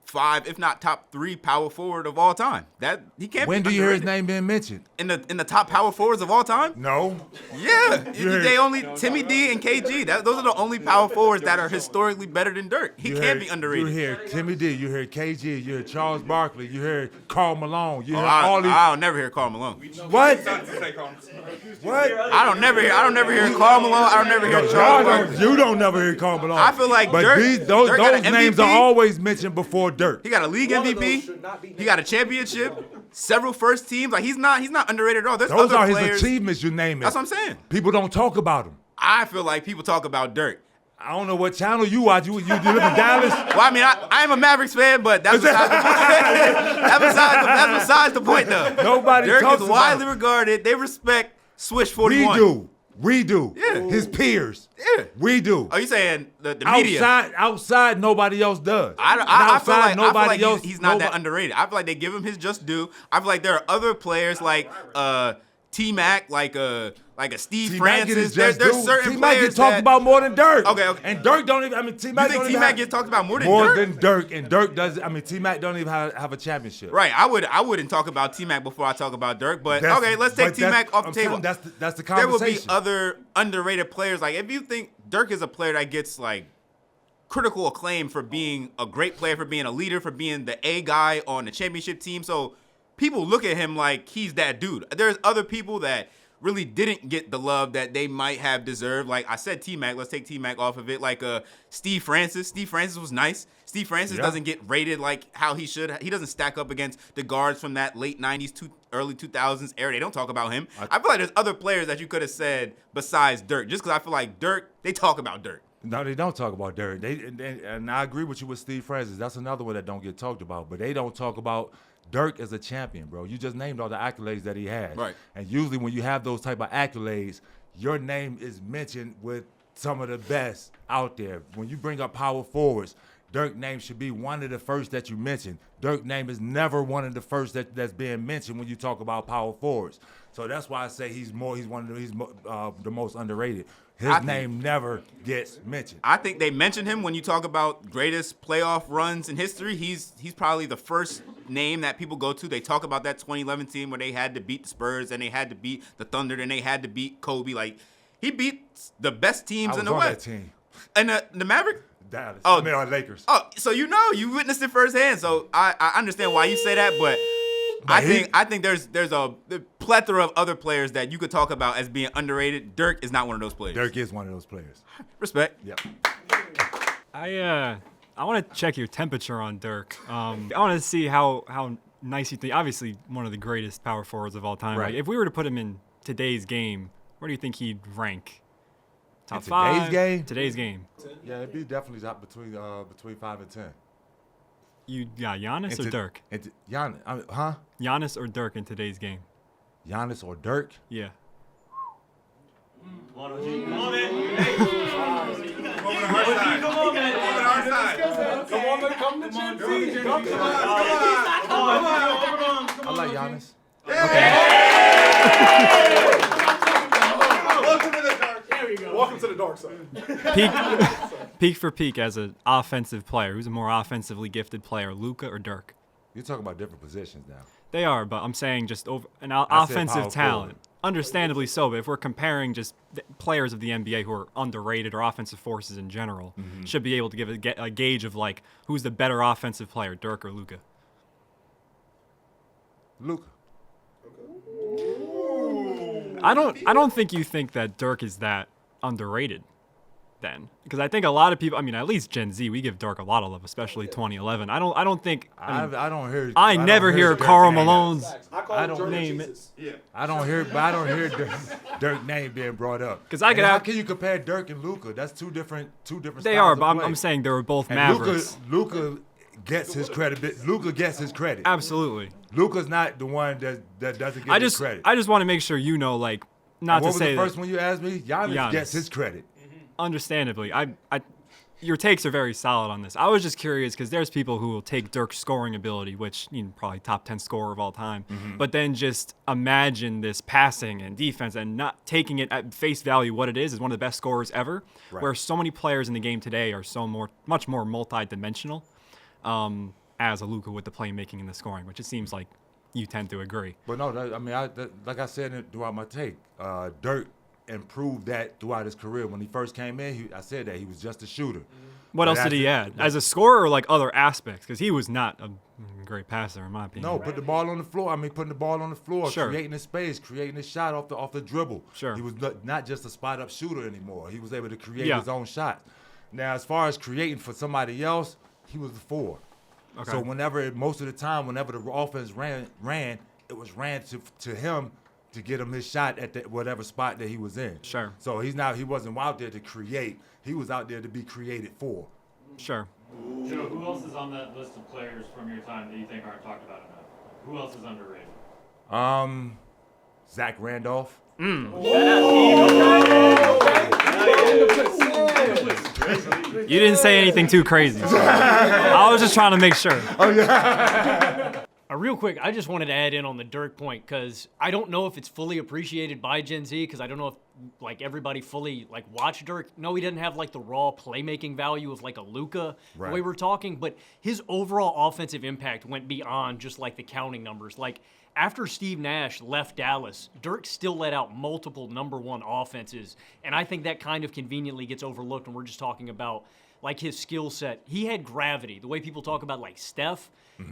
[SPEAKER 2] 5, if not top 3 power forward of all time. That he can't.
[SPEAKER 1] When
[SPEAKER 2] be
[SPEAKER 1] do you hear his
[SPEAKER 2] underrated.
[SPEAKER 1] name being mentioned?
[SPEAKER 2] In the top power forwards of all time?
[SPEAKER 1] No.
[SPEAKER 2] Yeah, they only Timmy D and KG. Those are the only power forwards that are historically better than Dirk. He can't be underrated.
[SPEAKER 1] You hear Timmy D, you hear KG, you hear Charles Barkley, you hear Karl Malone, you hear
[SPEAKER 2] I'll
[SPEAKER 1] all these.
[SPEAKER 2] never hear Karl Malone.
[SPEAKER 1] What? What?
[SPEAKER 2] I don't never hear Karl Malone. I don't never hear Charles Barkley.
[SPEAKER 1] You don't never hear Karl Malone.
[SPEAKER 2] I feel like
[SPEAKER 1] but
[SPEAKER 2] Dirk,
[SPEAKER 1] those
[SPEAKER 2] Dirk got an
[SPEAKER 1] names
[SPEAKER 2] MVP.
[SPEAKER 1] are always mentioned before Dirk.
[SPEAKER 2] He got a league MVP. He got a championship. Several first teams. Like he's not underrated at all. There's
[SPEAKER 1] Those
[SPEAKER 2] other
[SPEAKER 1] are
[SPEAKER 2] players.
[SPEAKER 1] his achievements. You name it.
[SPEAKER 2] That's what I'm saying.
[SPEAKER 1] People don't talk about him.
[SPEAKER 2] I feel like people talk about Dirk.
[SPEAKER 1] I don't know what channel you watch. You live in Dallas?
[SPEAKER 2] Well, I mean, I am a Mavericks fan, but that's besides the point. That's besides the point, though.
[SPEAKER 1] Nobody
[SPEAKER 2] Dirk
[SPEAKER 1] talks
[SPEAKER 2] is
[SPEAKER 1] about
[SPEAKER 2] widely
[SPEAKER 1] him.
[SPEAKER 2] regarded. They respect Swish 41.
[SPEAKER 1] We do.
[SPEAKER 2] Yeah.
[SPEAKER 1] His peers.
[SPEAKER 2] Yeah.
[SPEAKER 1] We do.
[SPEAKER 2] Oh, you saying the media?
[SPEAKER 1] Outside, nobody else does.
[SPEAKER 2] I feel like,
[SPEAKER 1] nobody else.
[SPEAKER 2] He's not that underrated. I feel like they give him his just due. I feel like there are other players like T-Mac, like a Steve
[SPEAKER 1] T-Mac
[SPEAKER 2] Francis.
[SPEAKER 1] there's
[SPEAKER 2] certain
[SPEAKER 1] T-Mac
[SPEAKER 2] players
[SPEAKER 1] gets talked about more than Dirk.
[SPEAKER 2] Okay.
[SPEAKER 1] And Dirk don't even. I mean, T-Mac.
[SPEAKER 2] You think
[SPEAKER 1] don't even
[SPEAKER 2] T-Mac
[SPEAKER 1] have-
[SPEAKER 2] gets talked about more than
[SPEAKER 1] more
[SPEAKER 2] Dirk?
[SPEAKER 1] than Dirk, and Dirk does. I mean, T-Mac don't even have a championship.
[SPEAKER 2] Right. I wouldn't talk about T-Mac before I talk about Dirk. But
[SPEAKER 1] That's-
[SPEAKER 2] okay, let's take
[SPEAKER 1] but that's-
[SPEAKER 2] T-Mac off the
[SPEAKER 1] I'm
[SPEAKER 2] table.
[SPEAKER 1] telling you, that's the
[SPEAKER 2] There will be
[SPEAKER 1] conversation.
[SPEAKER 2] other underrated players. Like if you think Dirk is a player that gets like critical acclaim for being a great player, for being a leader, for being the A guy on the championship team. So people look at him like he's that dude. There's other people that really didn't get the love that they might have deserved. Like I said, T-Mac. Let's take T-Mac off of it. Like Steve Francis. Steve Francis was nice. Steve Francis doesn't get rated like how he should. He doesn't stack up against the guards from that late 90s, early 2000s era. They don't talk about him. I feel like there's other players that you could have said besides Dirk. Just because I feel like Dirk, they talk about Dirk.
[SPEAKER 1] No, they don't talk about Dirk. And I agree with you with Steve Francis. That's another one that don't get talked about. But they don't talk about Dirk as a champion, bro. You just named all the accolades that he had.
[SPEAKER 2] Right.
[SPEAKER 1] And usually when you have those type of accolades, your name is mentioned with some of the best out there. When you bring up power forwards, Dirk's name should be one of the first that you mention. Dirk's name is never one of the first that's being mentioned when you talk about power forwards. So that's why I say he's the most underrated. His name never gets mentioned.
[SPEAKER 2] I think they mention him when you talk about greatest playoff runs in history. He's probably the first name that people go to. They talk about that 2011 team where they had to beat the Spurs and they had to beat the Thunder and they had to beat Kobe. Like he beat the best teams
[SPEAKER 1] I was
[SPEAKER 2] in the
[SPEAKER 1] on
[SPEAKER 2] West.
[SPEAKER 1] that team.
[SPEAKER 2] And the Mavericks.
[SPEAKER 1] Dallas.
[SPEAKER 2] Oh,
[SPEAKER 1] I mean, Lakers.
[SPEAKER 2] Oh, so you witnessed it firsthand. So I understand why you say that, but I think there's a plethora of other players that you could talk about as being underrated. Dirk is not one of those players.
[SPEAKER 1] Dirk is one of those players.
[SPEAKER 2] Respect.
[SPEAKER 1] Yep.
[SPEAKER 4] I want to check your temperature on Dirk. I want to see how nice you think. Obviously, one of the greatest power forwards of all time.
[SPEAKER 1] Right.
[SPEAKER 4] Like, if we were to put him in today's game, where do you think he'd rank? Top
[SPEAKER 1] In
[SPEAKER 4] five.
[SPEAKER 1] today's game?
[SPEAKER 4] Today's game.
[SPEAKER 1] Yeah, it'd be definitely top between 5 and 10.
[SPEAKER 4] You got Giannis or Dirk?
[SPEAKER 1] Giannis, huh?
[SPEAKER 4] Giannis or Dirk in today's game?
[SPEAKER 1] Giannis or Dirk?
[SPEAKER 4] Yeah.
[SPEAKER 5] Come on, man.
[SPEAKER 1] I like Giannis.
[SPEAKER 3] Welcome to the dark side.
[SPEAKER 4] Peak for peak as an offensive player. Who's a more offensively gifted player, Luka or Dirk?
[SPEAKER 1] You're talking about different positions now.
[SPEAKER 4] They are, but I'm saying just over an
[SPEAKER 1] I said
[SPEAKER 4] offensive
[SPEAKER 1] power
[SPEAKER 4] talent.
[SPEAKER 1] forward.
[SPEAKER 4] Understandably so, but if we're comparing just the players of the NBA who are underrated or offensive forces in general, should be able to give a gauge of like who's the better offensive player, Dirk or Luka.
[SPEAKER 1] Luka.
[SPEAKER 4] I don't think you think that Dirk is that underrated then, because I think a lot of people, I mean, at least Gen Z, we give Dirk a lot of love, especially 2011. I don't think
[SPEAKER 1] I don't hear.
[SPEAKER 4] I
[SPEAKER 1] don't
[SPEAKER 4] never hear
[SPEAKER 1] Dirk's
[SPEAKER 4] Karl
[SPEAKER 1] name.
[SPEAKER 4] Malone's
[SPEAKER 3] I
[SPEAKER 1] don't
[SPEAKER 4] name it.
[SPEAKER 1] I don't hear Dirk's name being brought up.
[SPEAKER 4] 'Cause I could
[SPEAKER 1] And how
[SPEAKER 4] have-
[SPEAKER 1] can you compare Dirk and Luka? That's two different.
[SPEAKER 4] They
[SPEAKER 1] styles
[SPEAKER 4] are,
[SPEAKER 1] of
[SPEAKER 4] but
[SPEAKER 1] play.
[SPEAKER 4] I'm saying they were both
[SPEAKER 1] And
[SPEAKER 4] Mavericks.
[SPEAKER 1] Luka gets his credit. Luka gets his credit.
[SPEAKER 4] Absolutely.
[SPEAKER 1] Luka's not the one that doesn't get his credit.
[SPEAKER 4] I just want to make sure you know, like, not
[SPEAKER 1] what
[SPEAKER 4] to
[SPEAKER 1] was
[SPEAKER 4] say
[SPEAKER 1] the first
[SPEAKER 4] that,
[SPEAKER 1] one you asked me? Giannis
[SPEAKER 4] Giannis.
[SPEAKER 1] gets his credit.
[SPEAKER 4] understandably, your takes are very solid on this. I was just curious because there's people who will take Dirk's scoring ability, which probably top 10 scorer of all time, but then just imagine this passing and defense and not taking it at face value what it is one of the best scorers ever, where so many players in the game today are much more multi-dimensional as a Luka with the playmaking and the scoring, which it seems like you tend to agree.
[SPEAKER 1] But no, like I said throughout my take, Dirk improved that throughout his career. When he first came in, I said that he was just a shooter.
[SPEAKER 4] What else did he add? As a scorer or like other aspects? Because he was not a great passer in my opinion.
[SPEAKER 1] No, put the ball on the floor. Putting the ball on the floor,
[SPEAKER 4] Sure.
[SPEAKER 1] creating the space, creating the shot off the dribble.
[SPEAKER 4] Sure.
[SPEAKER 1] He was not just a spot-up shooter anymore. He was able to create
[SPEAKER 4] Yeah.
[SPEAKER 1] his own shot. Now, as far as creating for somebody else, he was the 4.
[SPEAKER 4] Okay.
[SPEAKER 1] So most of the time, whenever the offense ran, it was ran to him to get him his shot at whatever spot that he was in.
[SPEAKER 4] Sure.
[SPEAKER 1] So he wasn't out there to create. He was out there to be created for.
[SPEAKER 4] Sure.
[SPEAKER 11] Joe, who else is on that list of players from your time that you think aren't talked about enough? Who else is underrated?
[SPEAKER 1] Zach Randolph.
[SPEAKER 4] You didn't say anything too crazy. I was just trying to make sure.
[SPEAKER 3] A
[SPEAKER 7] Real quick, I just wanted to add in on the Dirk point because I don't know if it's fully appreciated by Gen Z because I don't know if like everybody fully like watched Dirk. No, he didn't have like the raw playmaking value of like a Luka the way we're talking, but his overall offensive impact went beyond just like the counting numbers. Like after Steve Nash left Dallas, Dirk still let out multiple number one offenses, and I think that kind of conveniently gets overlooked when we're just talking about like his skill set. He had gravity. The way people talk about like Steph,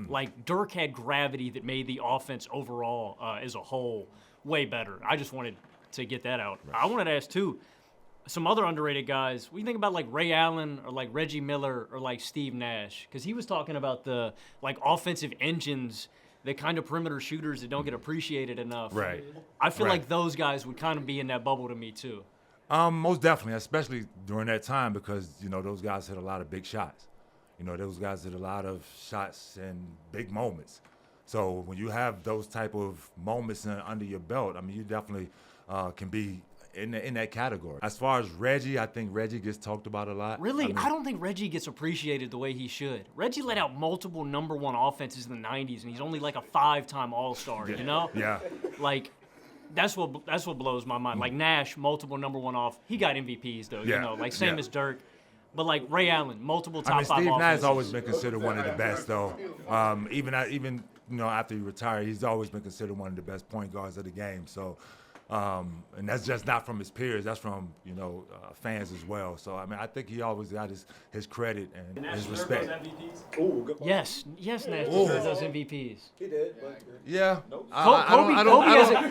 [SPEAKER 7] like Dirk had gravity that made the offense overall as a whole way better. I just wanted to get that out. I wanted to ask too, some other underrated guys. What do you think about like Ray Allen or like Reggie Miller or like Steve Nash? Because he was talking about the like offensive engines, the kind of perimeter shooters that don't get appreciated enough.
[SPEAKER 1] Right.
[SPEAKER 7] I feel like those guys would kind of be in that bubble to me too.
[SPEAKER 1] Most definitely, especially during that time because, you know, those guys hit a lot of big shots. You know, those guys hit a lot of shots and big moments. So when you have those type of moments under your belt, I mean, you definitely can be in that category. As far as Reggie, I think Reggie gets talked about a lot.
[SPEAKER 7] Really? I don't think Reggie gets appreciated the way he should. Reggie let out multiple number one offenses in the 90s, and he's only like a 5-time All-Star, you know?
[SPEAKER 1] Yeah.
[SPEAKER 7] Like, that's what blows my mind. Like Nash, multiple number one off. He got MVPs, though, you know, like same as Dirk. But like Ray Allen, multiple top five
[SPEAKER 1] Steve
[SPEAKER 7] offenses.
[SPEAKER 1] Nash has always been considered one of the best, though. Even you know, after he retired, he's always been considered one of the best point guards of the game. So, and that's just not from his peers. That's from, you know, fans as well. So, I mean, I think he always got his credit and his respect.
[SPEAKER 7] Yes, Nash deserves those MVPs.
[SPEAKER 12] He did, but
[SPEAKER 1] Yeah.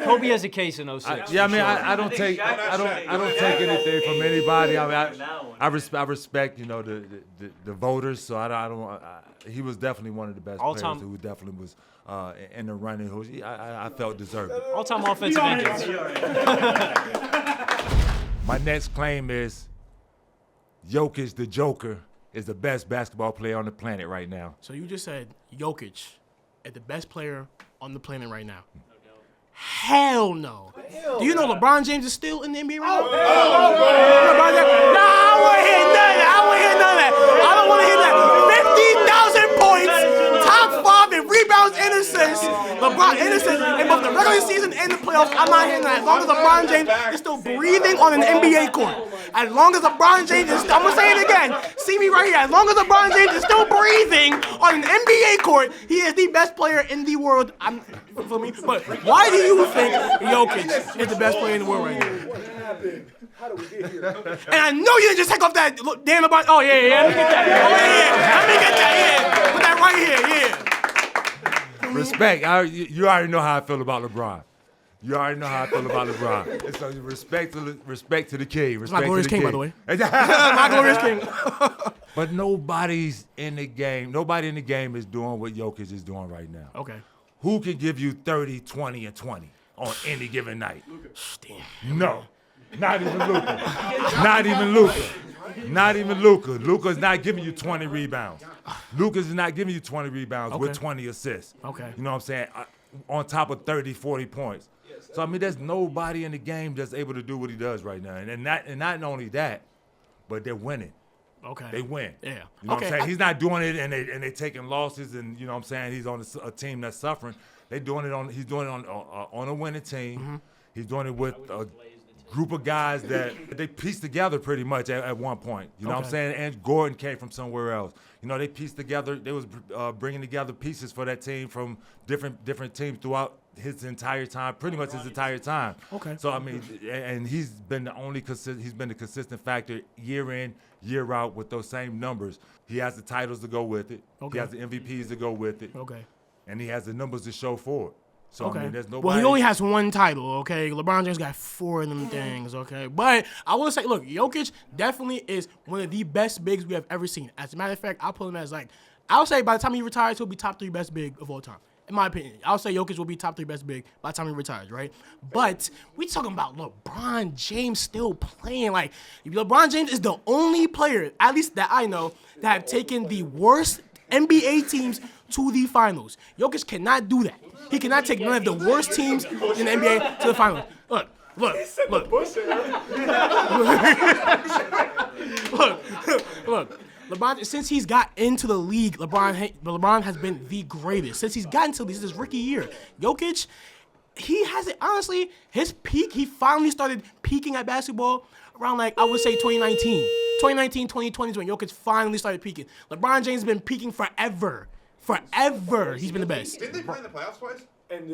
[SPEAKER 7] Kobe has a case in 06.
[SPEAKER 1] Yeah, I mean, I don't take anything from anybody. I mean, I respect, you know, the voters. So he was definitely one of the best players who definitely was in the running. Who I felt deserved it.
[SPEAKER 7] All-time offensive engines.
[SPEAKER 1] My next claim is Jokic, the Joker, is the best basketball player on the planet right now.
[SPEAKER 6] So you just said Jokic is the best player on the planet right now. Hell no. Do you know LeBron James is still in the NBA right now? LeBron James? Nah, I want to hear none of that. I don't want to hear that. 50,000 points, top 5 in rebounds and assists. LeBron innocent in both the regular season and the playoffs. I'm not hearing that. As long as LeBron James is still breathing on an NBA court. As long as LeBron James is, I'm going to say it again. See me right here. As long as LeBron James is still breathing on an NBA court, he is the best player in the world. For me. But why do you think Jokic is the best player in the world right now?
[SPEAKER 12] what happened? How did we get here?
[SPEAKER 6] And I know you didn't just take off that damn LeBron. Oh, yeah. Let me get that. Put that right here. Yeah.
[SPEAKER 1] Respect. You already know how I feel about LeBron. You already know how I feel about LeBron. And so respect to the king. Respect
[SPEAKER 6] my glorious
[SPEAKER 1] to the
[SPEAKER 6] king, by the way. My glorious king.
[SPEAKER 1] But nobody's in the game. Nobody in the game is doing what Jokic is doing right now.
[SPEAKER 6] Okay.
[SPEAKER 1] Who can give you 30, 20, and 20 on any given night?
[SPEAKER 6] Damn.
[SPEAKER 1] No. Not even Luka. Not even Luka. Luka's not giving you 20 rebounds. Luka's not giving you 20 rebounds with 20 assists.
[SPEAKER 6] Okay.
[SPEAKER 1] You know what I'm saying? On top of 30, 40 points. So, I mean, there's nobody in the game that's able to do what he does right now. And not only that, but they're winning.
[SPEAKER 6] Okay.
[SPEAKER 1] They win.
[SPEAKER 6] Yeah.
[SPEAKER 1] You know what I'm saying? He's not doing it and they taking losses and, you know what I'm saying, he's on a team that's suffering. He's doing it on a winning team.
[SPEAKER 6] Mm-hmm.
[SPEAKER 1] He's doing it with a group of guys that they pieced together pretty much at one point. You know what I'm saying? And Gordon came from somewhere else. You know, they pieced together, they was bringing together pieces for that team from different teams throughout his entire time, pretty much his entire time.
[SPEAKER 6] Okay.
[SPEAKER 1] So, I mean, and he's been the consistent factor year in, year out with those same numbers. He has the titles to go with it.
[SPEAKER 6] Okay.
[SPEAKER 1] He has the MVPs to go with it.
[SPEAKER 6] Okay.
[SPEAKER 1] And he has the numbers to show for it. So, I mean, there's nobody.
[SPEAKER 6] Well, he only has one title, okay? LeBron James got 4 of them things, okay? But I will say, look, Jokic definitely is one of the best bigs we have ever seen. As a matter of fact, I'll put him as I'll say by the time he retires, he'll be top 3 best big of all time. In my opinion, I'll say Jokic will be top 3 best big by the time he retires, right? But we talking about LeBron James still playing. Like, LeBron James is the only player, at least that I know, that have taken the worst NBA teams to the finals. Jokic cannot do that. He cannot take none of the worst teams in the NBA to the finals. Look. LeBron, since he's got into the league, LeBron has been the greatest. Since he's gotten to this is his rookie year. Jokic, he has it, honestly, his peak, he finally started peaking at basketball around, like, I would say 2019. 2019, 2020 is when Jokic finally started peaking. LeBron James has been peaking forever. Forever. He's been the best.
[SPEAKER 10] Didn't they play in the playoffs twice?
[SPEAKER 12] And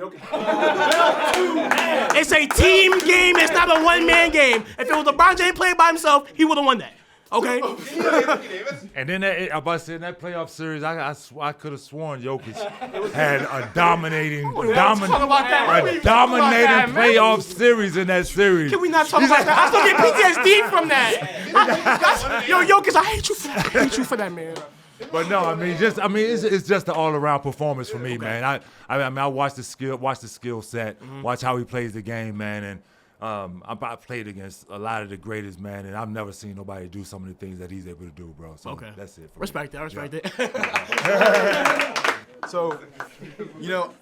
[SPEAKER 6] It's a team game. It's not a one-man game. If it was LeBron James playing by himself, he would have won that. Okay?
[SPEAKER 1] And then I'm about to say in that playoff series, I could have sworn Jokic had a dominating playoff series in that series.
[SPEAKER 6] Can we not talk about that? I still get PTSD from that. Yo, Jokic, I hate you for that, man.
[SPEAKER 1] But no, it's just an all-around performance for me, man. I watch the skill set, watch how he plays the game, man, and I played against a lot of the greatest, man, and I've never seen nobody do some of the things that he's able to do, bro. So that's it.
[SPEAKER 6] Respect that.
[SPEAKER 8] So,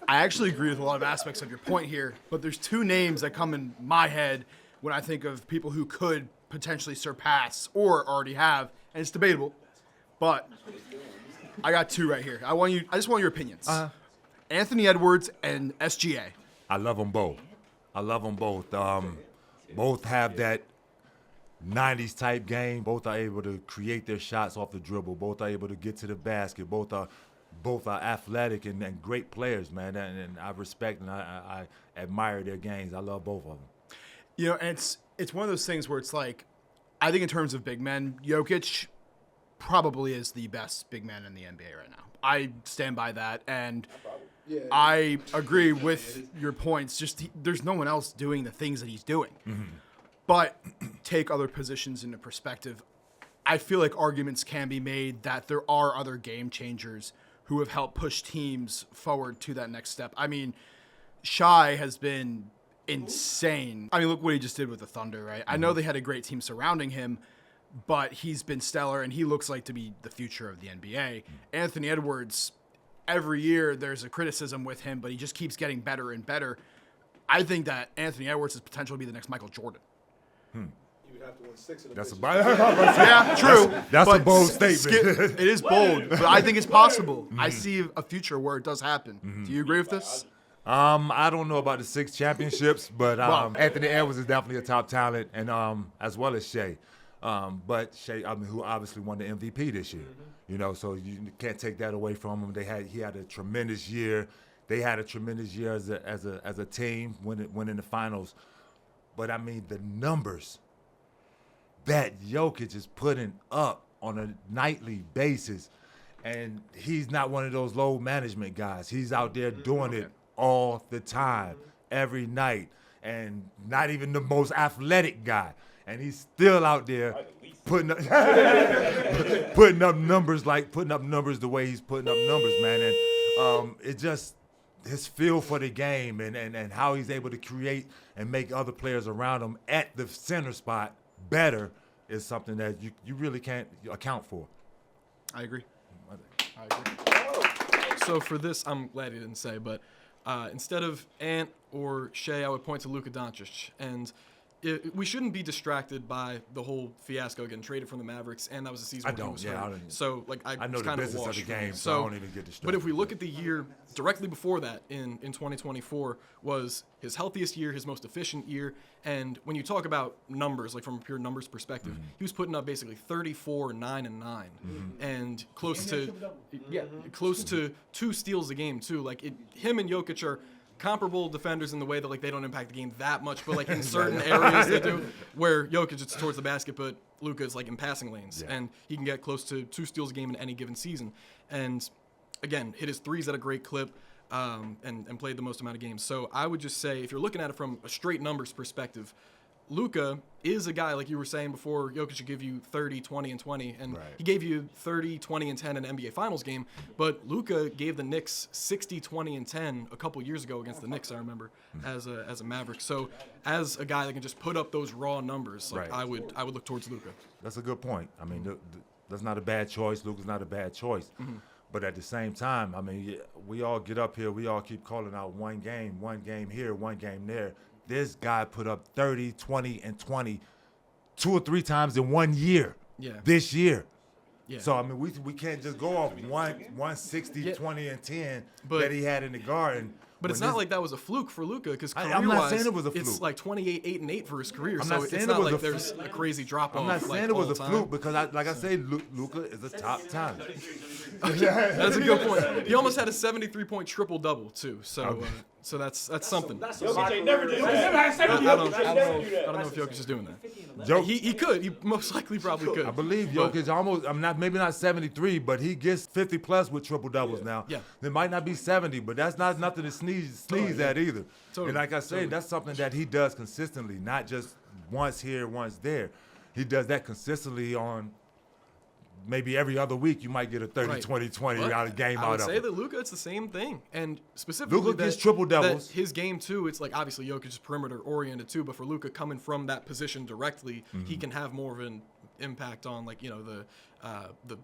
[SPEAKER 8] I actually agree with a lot of aspects of your point here, but there's two names that come in my head when I think of people who could potentially surpass or already have, and it's debatable, but I got two right here. I just want your opinions. Anthony Edwards and SGA.
[SPEAKER 1] I love them both. Both have that 90s type game. Both are able to create their shots off the dribble. Both are able to get to the basket. Both are athletic and great players, man. And I respect and I admire their games. I love both of them.
[SPEAKER 8] And it's one of those things where it's like, I think in terms of big men, Jokic probably is the best big man in the NBA right now. I stand by that, and I agree with your points. Just there's no one else doing the things that he's doing. But take other positions into perspective. I feel like arguments can be made that there are other game changers who have helped push teams forward to that next step. I mean, Shai has been insane. I mean, look what he just did with the Thunder, right? I know they had a great team surrounding him, but he's been stellar, and he looks like to be the future of the NBA. Anthony Edwards, every year there's a criticism with him, but he just keeps getting better and better. I think that Anthony Edwards has potential to be the next Michael Jordan.
[SPEAKER 12] You would have to win 6 of them.
[SPEAKER 1] That's
[SPEAKER 8] Yeah, true.
[SPEAKER 1] That's a bold statement.
[SPEAKER 8] It is bold, but I think it's possible. I see a future where it does happen. Do you agree with this?
[SPEAKER 1] I don't know about the 6 championships, but Anthony Edwards is definitely a top talent, and as well as Shea. But Shea, who obviously won the MVP this year, so you can't take that away from him. He had a tremendous year. They had a tremendous year as a team, winning the finals. But I mean, the numbers that Jokic is putting up on a nightly basis, and he's not one of those load management guys. He's out there doing it all the time, every night, and not even the most athletic guy. And he's still out there putting up numbers the way he's putting up numbers, man. And it just his feel for the game and how he's able to create and make other players around him at the center spot better is something that you really can't account for.
[SPEAKER 8] I agree.
[SPEAKER 13] So for this, I'm glad he didn't say, but instead of Ant or Shea, I would point to Luka Doncic. And we shouldn't be distracted by the whole fiasco getting traded from the Mavericks, and that was the season when he was hurt. So, I
[SPEAKER 1] know the business of the game, so I don't even get distracted.
[SPEAKER 13] But if we look at the year directly before that, in 2024, was his healthiest year, his most efficient year, and when you talk about numbers, like from a pure numbers perspective, he was putting up basically 34, 9, and 9, and close to 2 steals a game too. Like him and Jokic are comparable defenders in the way that they don't impact the game that much, but in certain areas they do. Where Jokic it's towards the basket, but Luka is in passing lanes, and he can get close to 2 steals a game in any given season. And again, hit his threes at a great clip, and played the most amount of games. So I would just say, if you're looking at it from a straight numbers perspective, Luka is a guy, like you were saying before, Jokic should give you 30, 20, and 20. And he gave you 30, 20, and 10 in an NBA Finals game. But Luka gave the Knicks 60, 20, and 10 a couple years ago against the Knicks, I remember, as a Maverick. So as a guy that can just put up those raw numbers, I would look towards Luka.
[SPEAKER 1] That's a good point. I mean, that's not a bad choice. Luka's not a bad choice. But at the same time, I mean, we all get up here. We all keep calling out one game here, one game there. This guy put up 30, 20, and 20 2 or 3 times in 1 year this year.
[SPEAKER 13] Yeah.
[SPEAKER 1] So I mean, we can't just go off 160, 20, and 10 that he had in the Garden.
[SPEAKER 13] But it's not like that was a fluke for Luka because
[SPEAKER 1] I'm not saying
[SPEAKER 13] career-wise,
[SPEAKER 1] it was a
[SPEAKER 13] it's
[SPEAKER 1] fluke.
[SPEAKER 13] like 28, 8, and 8 for his career.
[SPEAKER 1] I'm
[SPEAKER 13] So
[SPEAKER 1] not
[SPEAKER 13] it's
[SPEAKER 1] saying
[SPEAKER 13] not
[SPEAKER 1] it was
[SPEAKER 13] like
[SPEAKER 1] a
[SPEAKER 13] there's a crazy drop-off.
[SPEAKER 1] I'm not
[SPEAKER 13] like,
[SPEAKER 1] saying it was
[SPEAKER 13] all
[SPEAKER 1] a
[SPEAKER 13] the time.
[SPEAKER 1] fluke because, like I said, Luka is a top talent.
[SPEAKER 13] That's a good point. He almost had a 73-point triple-double too. So that's something.
[SPEAKER 12] Jokic ain't never did that.
[SPEAKER 13] I don't know if Jokic is doing that. He could. He most likely probably could.
[SPEAKER 1] I believe Jokic almost. Maybe not 73, but he gets 50 plus with triple doubles now.
[SPEAKER 13] Yeah.
[SPEAKER 1] It might not be 70, but that's not nothing to sneeze at either.
[SPEAKER 13] Totally.
[SPEAKER 1] And like I said, that's something that he does consistently, not just once here, once there. He does that consistently on. Maybe every other week you might get a 30,
[SPEAKER 13] Right.
[SPEAKER 1] 20, 20
[SPEAKER 13] But
[SPEAKER 1] out of game
[SPEAKER 13] I
[SPEAKER 1] out
[SPEAKER 13] would
[SPEAKER 1] of
[SPEAKER 13] say
[SPEAKER 1] it.
[SPEAKER 13] that Luka, it's the same thing, and specifically
[SPEAKER 1] Luka
[SPEAKER 13] that,
[SPEAKER 1] gets triple doubles.
[SPEAKER 13] that his game too. It's like obviously Jokic is perimeter oriented too, but for Luka coming from that position directly, he can have more of an impact on like the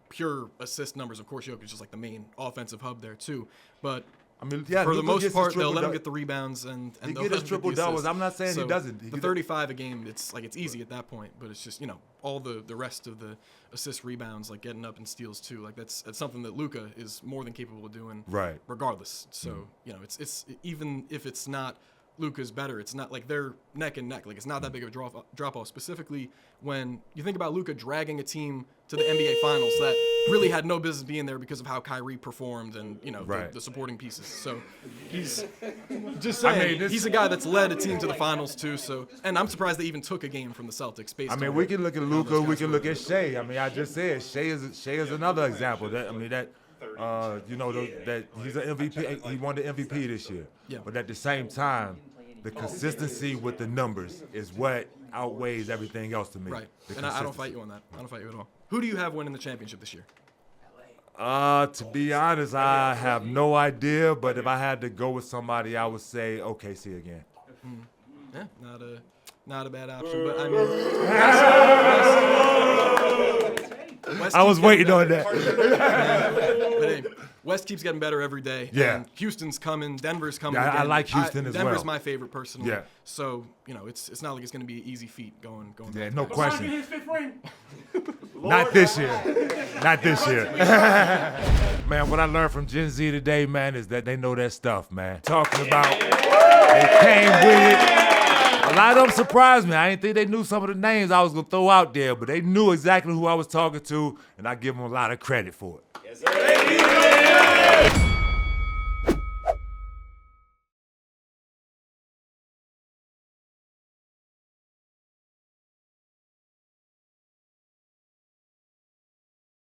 [SPEAKER 13] pure assist numbers. Of course, Jokic is like the main offensive hub there too, but.
[SPEAKER 1] I mean, yeah,
[SPEAKER 13] for the
[SPEAKER 1] Luka
[SPEAKER 13] most
[SPEAKER 1] gets his
[SPEAKER 13] part, they'll
[SPEAKER 1] triple
[SPEAKER 13] let him
[SPEAKER 1] dou-
[SPEAKER 13] get the rebounds and
[SPEAKER 1] He
[SPEAKER 13] they'll
[SPEAKER 1] get his
[SPEAKER 13] let him get the
[SPEAKER 1] triple doubles.
[SPEAKER 13] assists.
[SPEAKER 1] I'm not saying he
[SPEAKER 13] So
[SPEAKER 1] doesn't. He
[SPEAKER 13] the
[SPEAKER 1] get-
[SPEAKER 13] 35 a game, it's easy at that point, but it's just all the rest of the assist rebounds, like getting up and steals too. Like that's something that Luka is more than capable of doing,
[SPEAKER 1] Right.
[SPEAKER 13] regardless. So it's even if it's not Luka's better, it's not like they're neck and neck. Like it's not that big of a drop off. Specifically when you think about Luka dragging a team to the NBA Finals that really had no business being there because of how Kyrie performed and
[SPEAKER 1] Right.
[SPEAKER 13] the supporting pieces. So he's just saying he's a guy that's led a team to the finals too. So and I'm surprised they even took a game from the Celtics. Based
[SPEAKER 1] I mean,
[SPEAKER 13] on
[SPEAKER 1] we can look at
[SPEAKER 13] how
[SPEAKER 1] Luka.
[SPEAKER 13] those
[SPEAKER 1] We
[SPEAKER 13] guys
[SPEAKER 1] can
[SPEAKER 13] were.
[SPEAKER 1] look at Shea. I mean, I just said Shea is another example. That that he's an MVP. He won the MVP this year.
[SPEAKER 13] Yeah.
[SPEAKER 1] But at the same time, the consistency with the numbers is what outweighs everything else to me.
[SPEAKER 13] Right.
[SPEAKER 1] The
[SPEAKER 13] And I don't
[SPEAKER 1] consistency.
[SPEAKER 13] fight you on that. I don't fight you at all. Who do you have winning the championship this year?
[SPEAKER 1] To be honest, I have no idea. But if I had to go with somebody, I would say OKC again.
[SPEAKER 13] Yeah, not a bad option. But I mean, West
[SPEAKER 1] I was
[SPEAKER 13] keeps getting
[SPEAKER 1] waiting on
[SPEAKER 13] better.
[SPEAKER 1] that.
[SPEAKER 13] But hey, West keeps getting better every day.
[SPEAKER 1] Yeah.
[SPEAKER 13] And Houston's coming. Denver's coming.
[SPEAKER 1] Yeah, I
[SPEAKER 13] again.
[SPEAKER 1] like Houston as
[SPEAKER 13] Denver's
[SPEAKER 1] well.
[SPEAKER 13] my favorite personally.
[SPEAKER 1] Yeah.
[SPEAKER 13] So it's not like it's going to be an easy feat going.
[SPEAKER 1] Yeah,
[SPEAKER 13] back.
[SPEAKER 1] no question.
[SPEAKER 12] His fifth ring.
[SPEAKER 1] Not this year. Not this year. Man, what I learned from Gen Z today, man, is that they know their stuff, man. Talking about, they came with it. A lot of them surprised me. I didn't think they knew some of the names I was going to throw out there, but they knew exactly who I was talking to, and I give them a lot of credit for it.
[SPEAKER 12] Yes, sir.